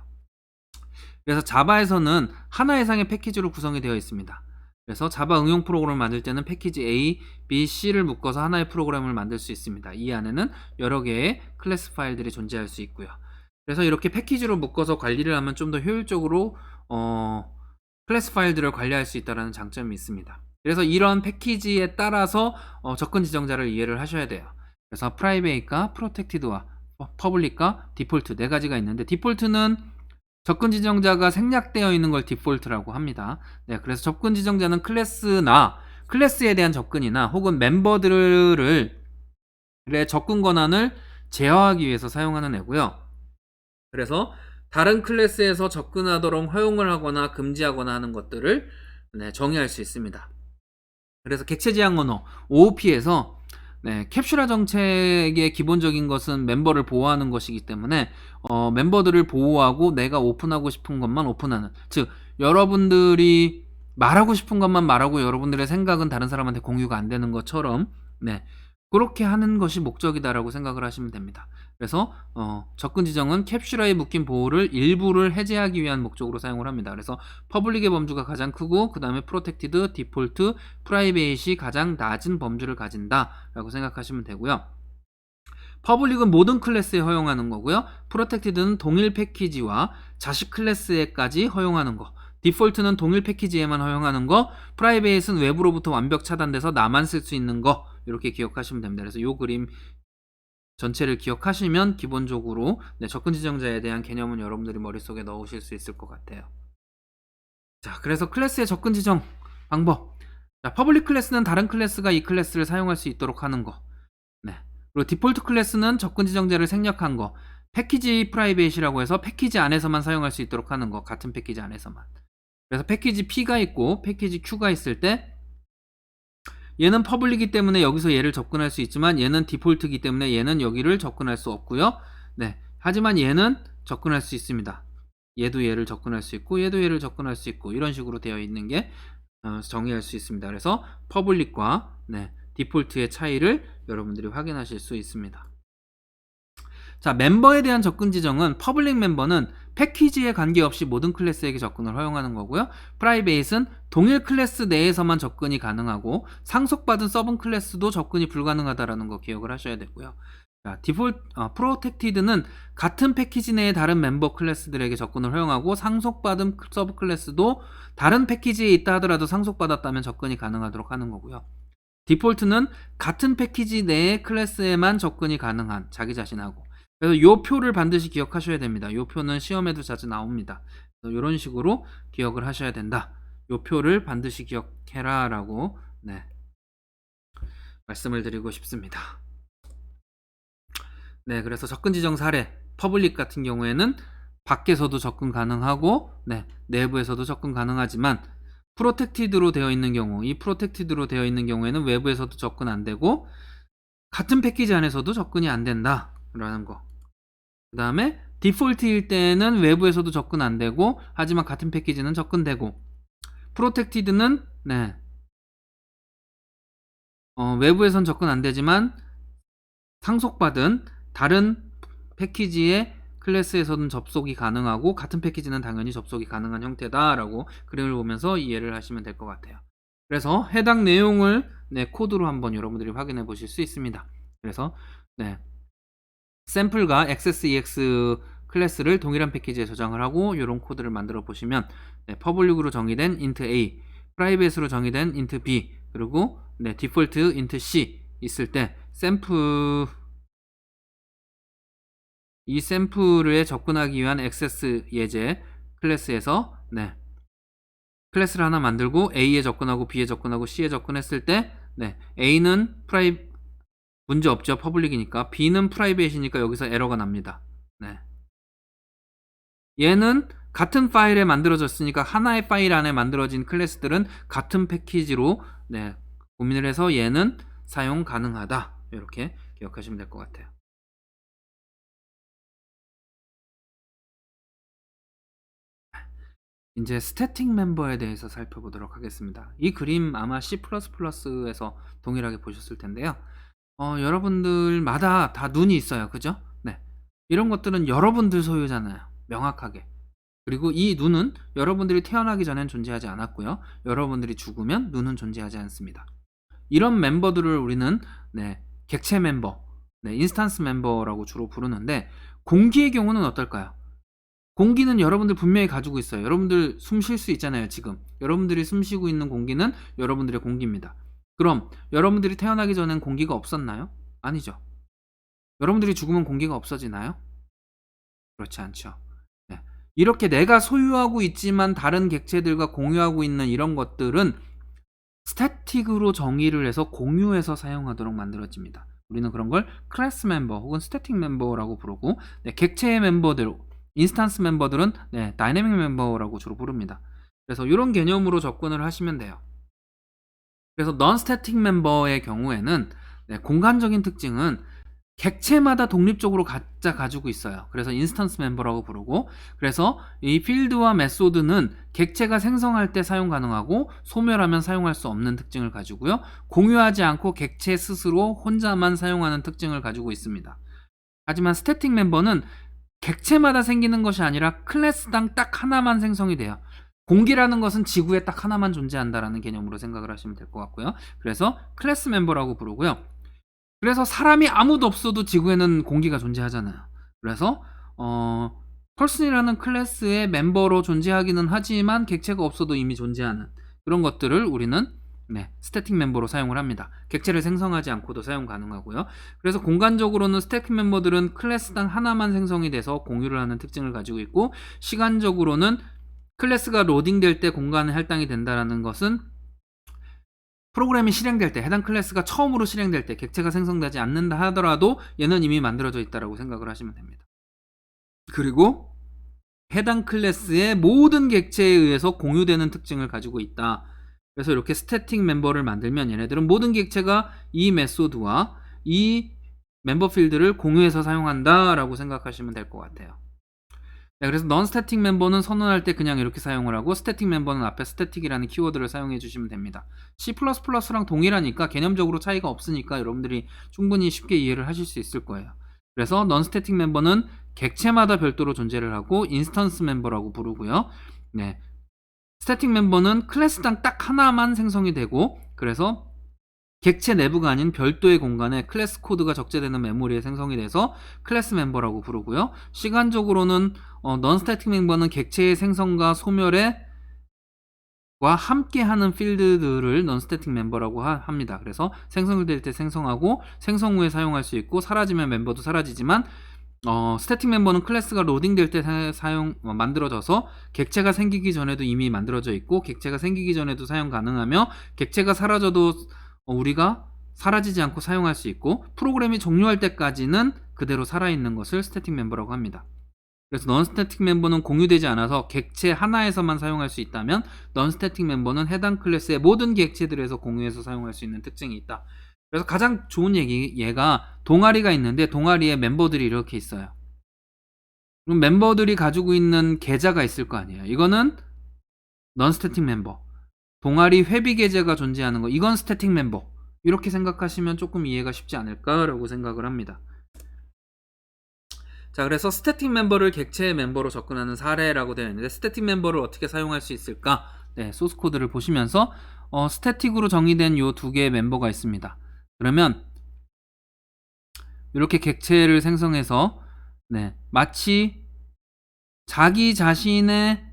그래서 자바에서는 하나 이상의 패키지로 구성이 되어 있습니다. 그래서 자바 응용 프로그램을 만들 때는 패키지 A, B, C를 묶어서 하나의 프로그램을 만들 수 있습니다. 이 안에는 여러 개의 클래스 파일들이 존재할 수 있고요. 그래서 이렇게 패키지로 묶어서 관리를 하면 좀 더 효율적으로 클래스 파일들을 관리할 수 있다는 장점이 있습니다. 그래서 이런 패키지에 따라서 접근 지정자를 이해를 하셔야 돼요. 그래서 프라이베이트가 프로텍티드와 퍼블릭과 디폴트 네 가지가 있는데, 디폴트는 접근 지정자가 생략되어 있는 걸 디폴트라고 합니다. 네, 그래서 접근 지정자는 클래스에 대한 접근이나 혹은 멤버들의 접근 권한을 제어하기 위해서 사용하는 애고요. 그래서 다른 클래스에서 접근하도록 허용을 하거나 금지하거나 하는 것들을 정의할 수 있습니다. 그래서 객체 지향 언어 OOP에서 캡슐화 정책의 기본적인 것은 멤버를 보호하는 것이기 때문에 멤버들을 보호하고 내가 오픈하고 싶은 것만 오픈하는, 즉 여러분들이 말하고 싶은 것만 말하고 여러분들의 생각은 다른 사람한테 공유가 안 되는 것처럼 그렇게 하는 것이 목적이다라고 생각을 하시면 됩니다. 그래서 접근 지정은 캡슐화에 묶인 보호를 일부를 해제하기 위한 목적으로 사용을 합니다. 그래서 퍼블릭의 범주가 가장 크고 그 다음에 프로텍티드, 디폴트, 프라이베이시 가장 낮은 범주를 가진다 라고 생각하시면 되고요. 퍼블릭은 모든 클래스에 허용하는 거고요. 프로텍티드는 동일 패키지와 자식 클래스에까지 허용하는 거, 디폴트는 동일 패키지에만 허용하는 거, 프라이베이트는 외부로부터 완벽 차단돼서 나만 쓸 수 있는 거, 이렇게 기억하시면 됩니다. 그래서 이 그림 전체를 기억하시면 기본적으로 접근 지정자에 대한 개념은 여러분들이 머릿속에 넣으실 수 있을 것 같아요. 자, 그래서 클래스의 접근 지정 방법. 자, 퍼블릭 클래스는 다른 클래스가 이 클래스를 사용할 수 있도록 하는 거. 그리고 디폴트 클래스는 접근 지정자를 생략한 거. 패키지 프라이베이시라고 해서 패키지 안에서만 사용할 수 있도록 하는 거. 같은 패키지 안에서만. 그래서 패키지 P가 있고 패키지 Q가 있을 때 얘는 퍼블릭이기 때문에 여기서 얘를 접근할 수 있지만 얘는 디폴트이기 때문에 얘는 여기를 접근할 수 없고요. 하지만 얘는 접근할 수 있습니다. 얘도 얘를 접근할 수 있고 얘도 얘를 접근할 수 있고, 이런 식으로 되어 있는 게 정의할 수 있습니다. 그래서 퍼블릭과 디폴트의 차이를 여러분들이 확인하실 수 있습니다. 자, 멤버에 대한 접근 지정은 퍼블릭 멤버는 패키지에 관계없이 모든 클래스에게 접근을 허용하는 거고요. 프라이베이트는 동일 클래스 내에서만 접근이 가능하고 상속받은 서브 클래스도 접근이 불가능하다라는 거 기억을 하셔야 되고요. 자, 프로텍티드는 같은 패키지 내의 다른 멤버 클래스들에게 접근을 허용하고 상속받은 서브 클래스도 다른 패키지에 있다 하더라도 상속받았다면 접근이 가능하도록 하는 거고요. 디폴트는 같은 패키지 내의 클래스에만 접근이 가능한, 자기 자신하고. 그래서 이 표를 반드시 기억하셔야 됩니다. 이 표는 시험에도 자주 나옵니다. 이런 식으로 기억을 하셔야 된다. 이 표를 반드시 기억해라 라고 말씀을 드리고 싶습니다. 그래서 접근 지정 사례, 퍼블릭 같은 경우에는 밖에서도 접근 가능하고 내부에서도 접근 가능하지만 프로텍티드로 되어 있는 경우, 이 프로텍티드로 되어 있는 경우에는 외부에서도 접근 안 되고 같은 패키지 안에서도 접근이 안 된다 라는 거. 그 다음에 디폴트일 때는 외부에서도 접근 안 되고 하지만 같은 패키지는 접근되고, 프로텍티드는 외부에선 접근 안 되지만 상속받은 다른 패키지의 클래스에서는 접속이 가능하고 같은 패키지는 당연히 접속이 가능한 형태다라고 그림을 보면서 이해를 하시면 될 것 같아요. 그래서 해당 내용을 코드로 한번 여러분들이 확인해 보실 수 있습니다. 그래서 샘플과 XSEX 클래스를 동일한 패키지에 저장을 하고 이런 코드를 만들어 보시면 퍼블릭으로 정의된 int a, 프라이빗으로 정의된 int b, 그리고 디폴트 int c 있을 때 이 샘플에 접근하기 위한 액세스 예제 클래스에서 클래스를 하나 만들고 A에 접근하고 B에 접근하고 C에 접근했을 때 A는 문제 없죠. 퍼블릭이니까. B는 프라이빗이니까 여기서 에러가 납니다. 얘는 같은 파일에 만들어졌으니까 하나의 파일 안에 만들어진 클래스들은 같은 패키지로 고민을 해서 얘는 사용 가능하다. 이렇게 기억하시면 될 것 같아요. 이제 스태틱 멤버에 대해서 살펴보도록 하겠습니다. 이 그림 아마 C++에서 동일하게 보셨을 텐데요. 여러분들마다 다 눈이 있어요. 그죠? 이런 것들은 여러분들 소유잖아요. 명확하게. 그리고 이 눈은 여러분들이 태어나기 전엔 존재하지 않았고요. 여러분들이 죽으면 눈은 존재하지 않습니다. 이런 멤버들을 우리는 객체 멤버, 인스턴스 멤버라고 주로 부르는데, 공기의 경우는 어떨까요? 공기는 여러분들 분명히 가지고 있어요. 여러분들 숨 쉴 수 있잖아요. 지금 여러분들이 숨 쉬고 있는 공기는 여러분들의 공기입니다. 그럼 여러분들이 태어나기 전엔 공기가 없었나요? 아니죠. 여러분들이 죽으면 공기가 없어지나요? 그렇지 않죠. 네. 이렇게 내가 소유하고 있지만 다른 객체들과 공유하고 있는 이런 것들은 스태틱으로 정의를 해서 공유해서 사용하도록 만들어집니다. 우리는 그런 걸 클래스 멤버 혹은 스태틱 멤버라고 부르고, 네, 객체의 멤버들, 인스턴스 멤버들은 네, 다이내믹 멤버라고 주로 부릅니다. 그래서 이런 개념으로 접근을 하시면 돼요. 그래서 non static 멤버의 경우에는 네, 공간적인 특징은 객체마다 독립적으로 각자 가지고 있어요. 그래서 인스턴스 멤버라고 부르고, 그래서 이 필드와 메소드는 객체가 생성할 때 사용 가능하고 소멸하면 사용할 수 없는 특징을 가지고요. 공유하지 않고 객체 스스로 혼자만 사용하는 특징을 가지고 있습니다. 하지만 스태틱 멤버는 객체마다 생기는 것이 아니라 클래스당 딱 하나만 생성이 돼요. 공기라는 것은 지구에 딱 하나만 존재한다라는 개념으로 생각을 하시면 될 것 같고요. 그래서 클래스 멤버라고 부르고요. 그래서 사람이 아무도 없어도 지구에는 공기가 존재하잖아요. 그래서 펄슨이라는 클래스의 멤버로 존재하기는 하지만 객체가 없어도 이미 존재하는 그런 것들을 우리는 네, 스태틱 멤버로 사용을 합니다. 객체를 생성하지 않고도 사용 가능하고요. 그래서 공간적으로는 스태틱 멤버들은 클래스당 하나만 생성이 돼서 공유를 하는 특징을 가지고 있고, 시간적으로는 클래스가 로딩될 때 공간에 할당이 된다는 것은 프로그램이 실행될 때, 해당 클래스가 처음으로 실행될 때 객체가 생성되지 않는다 하더라도 얘는 이미 만들어져 있다고 생각을 하시면 됩니다. 그리고 해당 클래스의 모든 객체에 의해서 공유되는 특징을 가지고 있다. 그래서 이렇게 스태틱 멤버를 만들면 얘네들은 모든 객체가 이 메소드와 이 멤버 필드를 공유해서 사용한다 라고 생각하시면 될 것 같아요. 네, 그래서 non static 멤버는 선언할 때 그냥 이렇게 사용을 하고, 스태틱 멤버는 앞에 static이라는 키워드를 사용해 주시면 됩니다. C++랑 동일하니까 개념적으로 차이가 없으니까 여러분들이 충분히 쉽게 이해를 하실 수 있을 거예요. 그래서 non static 멤버는 객체마다 별도로 존재를 하고 인스턴스 멤버라고 부르고요. 네, 스태틱 멤버는 클래스당 딱 하나만 생성이 되고, 그래서 객체 내부가 아닌 별도의 공간에 클래스 코드가 적재되는 메모리에 생성이 돼서 클래스 멤버라고 부르고요. 시간적으로는 non static 멤버는 객체의 생성과 소멸에 와 함께하는 필드들을 non static 멤버라고 합니다. 그래서 생성될 때 생성하고 생성 후에 사용할 수 있고, 사라지면 멤버도 사라지지만 스태틱 멤버는 클래스가 로딩될 때 만들어져서 객체가 생기기 전에도 이미 만들어져 있고, 객체가 생기기 전에도 사용 가능하며, 객체가 사라져도 우리가 사라지지 않고 사용할 수 있고, 프로그램이 종료할 때까지는 그대로 살아있는 것을 스태틱 멤버라고 합니다. 그래서 non static 멤버는 공유되지 않아서 객체 하나에서만 사용할 수 있다면, non static 멤버는 해당 클래스의 모든 객체들에서 공유해서 사용할 수 있는 특징이 있다. 그래서 가장 좋은 얘가 동아리가 있는데 동아리에 멤버들이 이렇게 있어요. 그럼 멤버들이 가지고 있는 계좌가 있을 거 아니에요. 이거는 non static 멤버. 동아리 회비 계좌가 존재하는 거, 이건 스태틱 멤버. 이렇게 생각하시면 조금 이해가 쉽지 않을까라고 생각을 합니다. 자, 그래서 스태틱 멤버를 객체의 멤버로 접근하는 사례라고 되어 있는데, 스태틱 멤버를 어떻게 사용할 수 있을까? 네, 소스 코드를 보시면서 스태틱으로 정의된 요 두 개의 멤버가 있습니다. 그러면 이렇게 객체를 생성해서 네, 마치 자기 자신의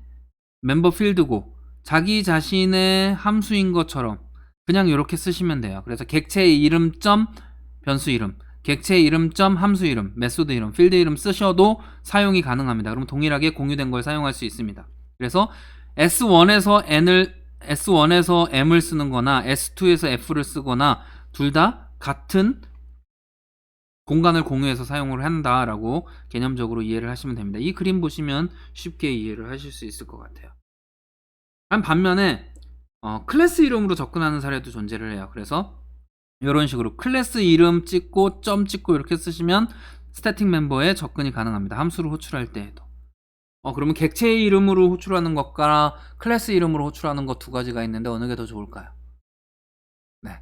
멤버 필드고 자기 자신의 함수인 것처럼 그냥 이렇게 쓰시면 돼요. 그래서 객체의 이름 점 변수 이름, 객체의 이름 점 함수 이름, 메소드 이름, 필드 이름 쓰셔도 사용이 가능합니다. 그럼 동일하게 공유된 걸 사용할 수 있습니다. 그래서 S1에서 M을 쓰는 거나 S2에서 F를 쓰거나 둘 다 같은 공간을 공유해서 사용을 한다라고 개념적으로 이해를 하시면 됩니다. 이 그림 보시면 쉽게 이해를 하실 수 있을 것 같아요. 반면에 클래스 이름으로 접근하는 사례도 존재를 해요. 그래서 이런 식으로 클래스 이름 찍고 점 찍고 이렇게 쓰시면 스태틱 멤버에 접근이 가능합니다. 함수를 호출할 때에도. 그러면 객체의 이름으로 호출하는 것과 클래스 이름으로 호출하는 것 두 가지가 있는데 어느 게 더 좋을까요? 네.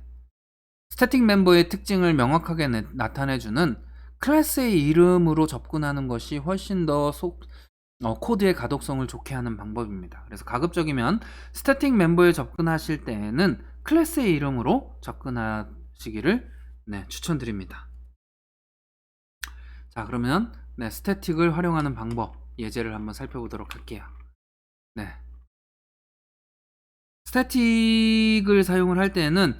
스태틱 멤버의 특징을 명확하게 나타내주는 클래스의 이름으로 접근하는 것이 훨씬 더 코드의 가독성을 좋게 하는 방법입니다. 그래서 가급적이면 스태틱 멤버에 접근하실 때에는 클래스의 이름으로 접근하시기를 추천드립니다. 자, 그러면 스태틱을 활용하는 방법 예제를 한번 살펴보도록 할게요. 스태틱을 사용을 할 때는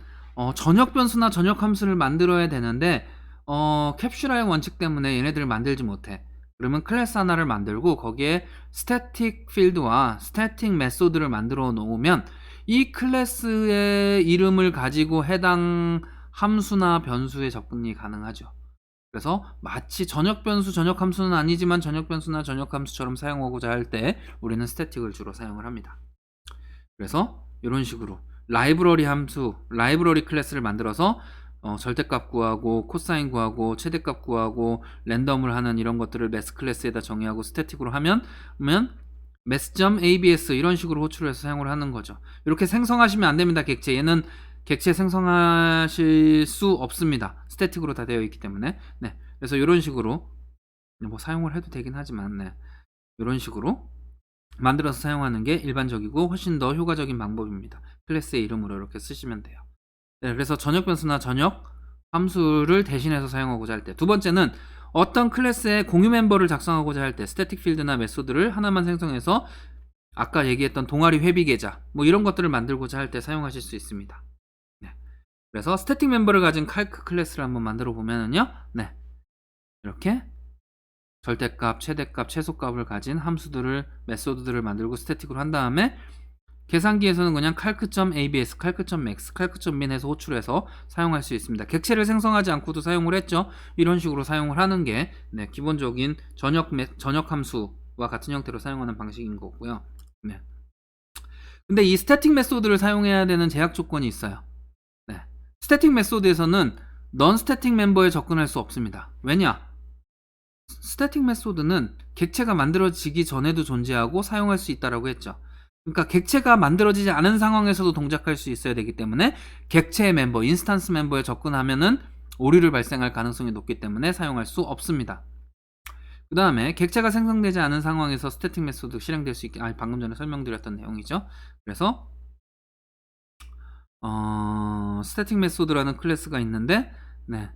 전역 변수나 전역 함수를 만들어야 되는데 캡슐화의 원칙 때문에 얘네들을 만들지 못해. 그러면 클래스 하나를 만들고 거기에 스태틱 필드와 스태틱 메소드를 만들어 놓으면 이 클래스의 이름을 가지고 해당 함수나 변수에 접근이 가능하죠. 그래서 마치 전역 변수, 전역 함수는 아니지만 전역 변수나 전역 함수처럼 사용하고자 할 때 우리는 스태틱을 주로 사용을 합니다. 그래서 이런 식으로 라이브러리 함수, 라이브러리 클래스를 만들어서 절대값 구하고 코사인 구하고 최대값 구하고 랜덤을 하는 이런 것들을 매스 클래스에다 정의하고 스태틱으로 하면 mass.abs 이런 식으로 호출해서 사용을 하는 거죠. 이렇게 생성하시면 안 됩니다. 객체. 얘는 객체 생성하실 수 없습니다. 스태틱으로 다 되어 있기 때문에. 네. 그래서 이런 식으로 뭐 사용을 해도 되긴 하지만 네. 이런 식으로 만들어서 사용하는 게 일반적이고 훨씬 더 효과적인 방법입니다. 클래스의 이름으로 이렇게 쓰시면 돼요. 네, 그래서 전역 변수나 전역 함수를 대신해서 사용하고자 할 때, 두 번째는 어떤 클래스의 공유 멤버를 작성하고자 할 때 스태틱 필드나 메소드를 하나만 생성해서 아까 얘기했던 동아리 회비 계좌 뭐 이런 것들을 만들고자 할 때 사용하실 수 있습니다. 네. 그래서 스태틱 멤버를 가진 칼크 클래스를 한번 만들어 보면은요, 네, 이렇게 절대값, 최대값, 최소값을 가진 함수들을 메소드들을 만들고 스태틱으로 한 다음에 계산기에서는 그냥 calc.abs, calc.max, calc.min 해서 호출해서 사용할 수 있습니다. 객체를 생성하지 않고도 사용을 했죠. 이런 식으로 사용을 하는 게 네, 기본적인 전역 함수와 같은 형태로 사용하는 방식인 거고요. 네. 근데 이 스태틱 메소드를 사용해야 되는 제약 조건이 있어요. 네. 스태틱 메소드에서는 넌 스태틱 멤버에 접근할 수 없습니다. 왜냐? 스태틱 메소드는 객체가 만들어지기 전에도 존재하고 사용할 수 있다라고 했죠. 그러니까 객체가 만들어지지 않은 상황에서도 동작할 수 있어야 되기 때문에 객체의 멤버, 인스턴스 멤버에 접근하면은 오류를 발생할 가능성이 높기 때문에 사용할 수 없습니다. 그 다음에 객체가 생성되지 않은 상황에서 스태틱 메소드 실행될 수 있게, 방금 전에 설명드렸던 내용이죠. 그래서 스태틱 메소드라는 클래스가 있는데, 네,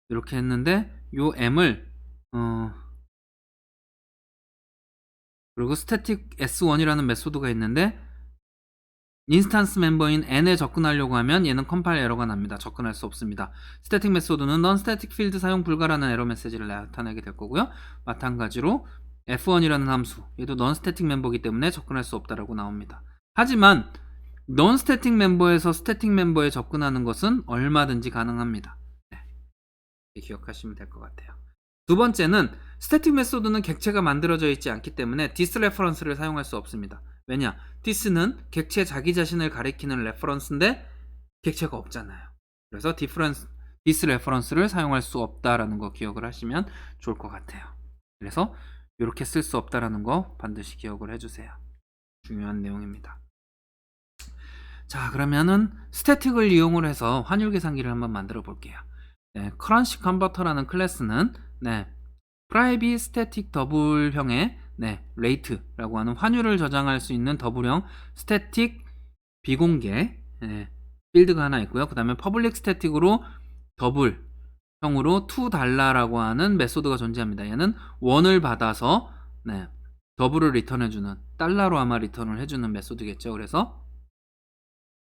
이렇게 했는데 요 m을 그리고 스태틱 s1이라는 메소드가 있는데 인스턴스 멤버인 n에 접근하려고 하면 얘는 컴파일 에러가 납니다. 접근할 수 없습니다. 스태틱 메소드는 non static field 사용 불가라는 에러 메시지를 나타내게 될 거고요. 마찬가지로 f1이라는 함수, 얘도 non static 멤버이기 때문에 접근할 수 없다라고 나옵니다. 하지만 non static 멤버에서 static 멤버에 접근하는 것은 얼마든지 가능합니다. 네, 기억하시면 될 것 같아요. 두 번째는 스태틱 메소드는 객체가 만들어져 있지 않기 때문에 디스 레퍼런스를 사용할 수 없습니다. 왜냐? 디스는 객체 자기 자신을 가리키는 레퍼런스인데 객체가 없잖아요. 그래서 디스 레퍼런스를 사용할 수 없다라는 거 기억을 하시면 좋을 것 같아요. 그래서 이렇게 쓸 수 없다라는 거 반드시 기억을 해주세요. 중요한 내용입니다. 자, 그러면은 스태틱을 이용을 해서 환율 계산기를 한번 만들어 볼게요. 네, 커런시 컨버터라는 클래스는 네, 프라이빗 스태틱 더블형의 네, 레이트라고 하는 환율을 저장할 수 있는 더블형 스태틱 비공개 네, 필드가 하나 있고요. 그 다음에 퍼블릭 스태틱으로 더블형으로 $2라고 하는 메소드가 존재합니다. 얘는 원을 받아서 네, 더블을 리턴해주는, 달러로 아마 리턴을 해주는 메소드겠죠. 그래서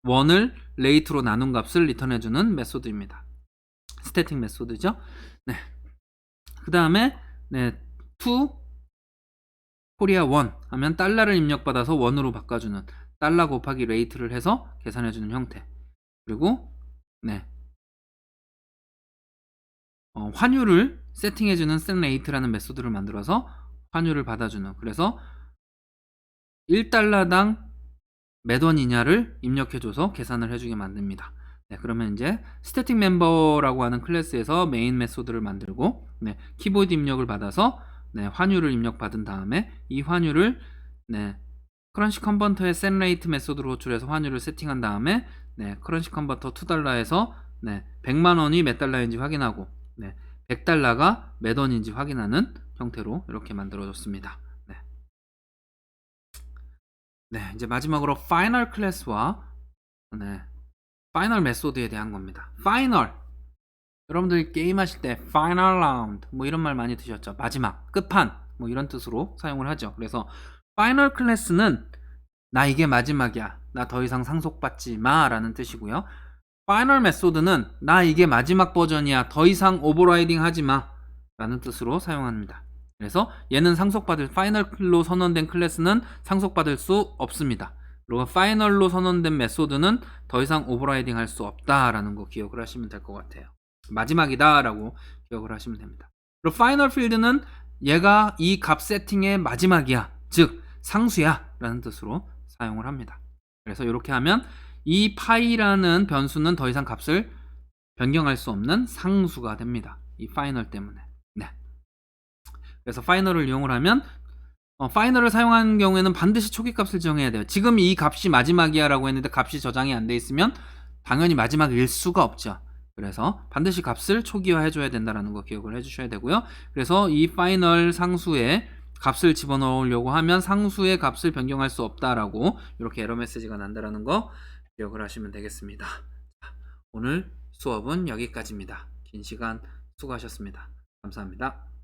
원을 레이트로 나눈 값을 리턴해주는 메소드입니다. 스태틱 메소드죠. 네. 그 다음에 네, to 코리아 원 하면 달러를 입력받아서 원으로 바꿔주는, 달러 곱하기 레이트를 해서 계산해주는 형태. 그리고 네, 환율을 세팅해주는 setRate라는 메소드를 만들어서 환율을 받아주는, 그래서 1달러당 몇 원이냐를 입력해줘서 계산을 해주게 만듭니다. 네, 그러면 이제 스태틱 멤버라고 하는 클래스에서 메인 메소드를 만들고 네, 키보드 입력을 받아서 네, 환율을 입력받은 다음에 이 환율을 네, 커런시 컨버터의 setRate 메소드로 호출해서 환율을 세팅한 다음에 네, 커런시 컨버터 $2에서 네, 100만 원이 몇 달러인지 확인하고 네, 100달러가 몇 원인지 확인하는 형태로 이렇게 만들어졌습니다. 네. 네, 이제 마지막으로 파이널 클래스와 네, 파이널 메소드에 대한 겁니다. 파이널, 여러분들 게임하실 때 파이널 라운드 뭐 이런 말 많이 드셨죠. 마지막, 끝판 뭐 이런 뜻으로 사용을 하죠. 그래서 파이널 클래스는 나 이게 마지막이야, 나 더 이상 상속받지 마 라는 뜻이고요. 파이널 메소드는 나 이게 마지막 버전이야. 더 이상 오버라이딩 하지 마. 라는 뜻으로 사용합니다. 그래서 얘는 상속받을 파이널로 선언된 클래스는 상속받을 수 없습니다. 그리고 파이널로 선언된 메소드는 더 이상 오버라이딩 할 수 없다라는 거 기억을 하시면 될 것 같아요. 마지막이다 라고 기억을 하시면 됩니다. 그리고 파이널 필드는 얘가 이 값 세팅의 마지막이야. 즉 상수야 라는 뜻으로 사용을 합니다. 그래서 이렇게 하면 이 파이라는 변수는 더 이상 값을 변경할 수 없는 상수가 됩니다. 이 파이널 때문에. 네. 그래서 파이널을 이용을 하면 파이널을 사용하는 경우에는 반드시 초기 값을 정해야 돼요. 지금 이 값이 마지막이야 라고 했는데 값이 저장이 안 돼 있으면 당연히 마지막일 수가 없죠. 그래서 반드시 값을 초기화 해줘야 된다는 거 기억을 해주셔야 되고요. 그래서 이 파이널 상수에 값을 집어넣으려고 하면 상수의 값을 변경할 수 없다라고 이렇게 에러 메시지가 난다는 거 기억을 하시면 되겠습니다. 오늘 수업은 여기까지입니다. 긴 시간 수고하셨습니다. 감사합니다.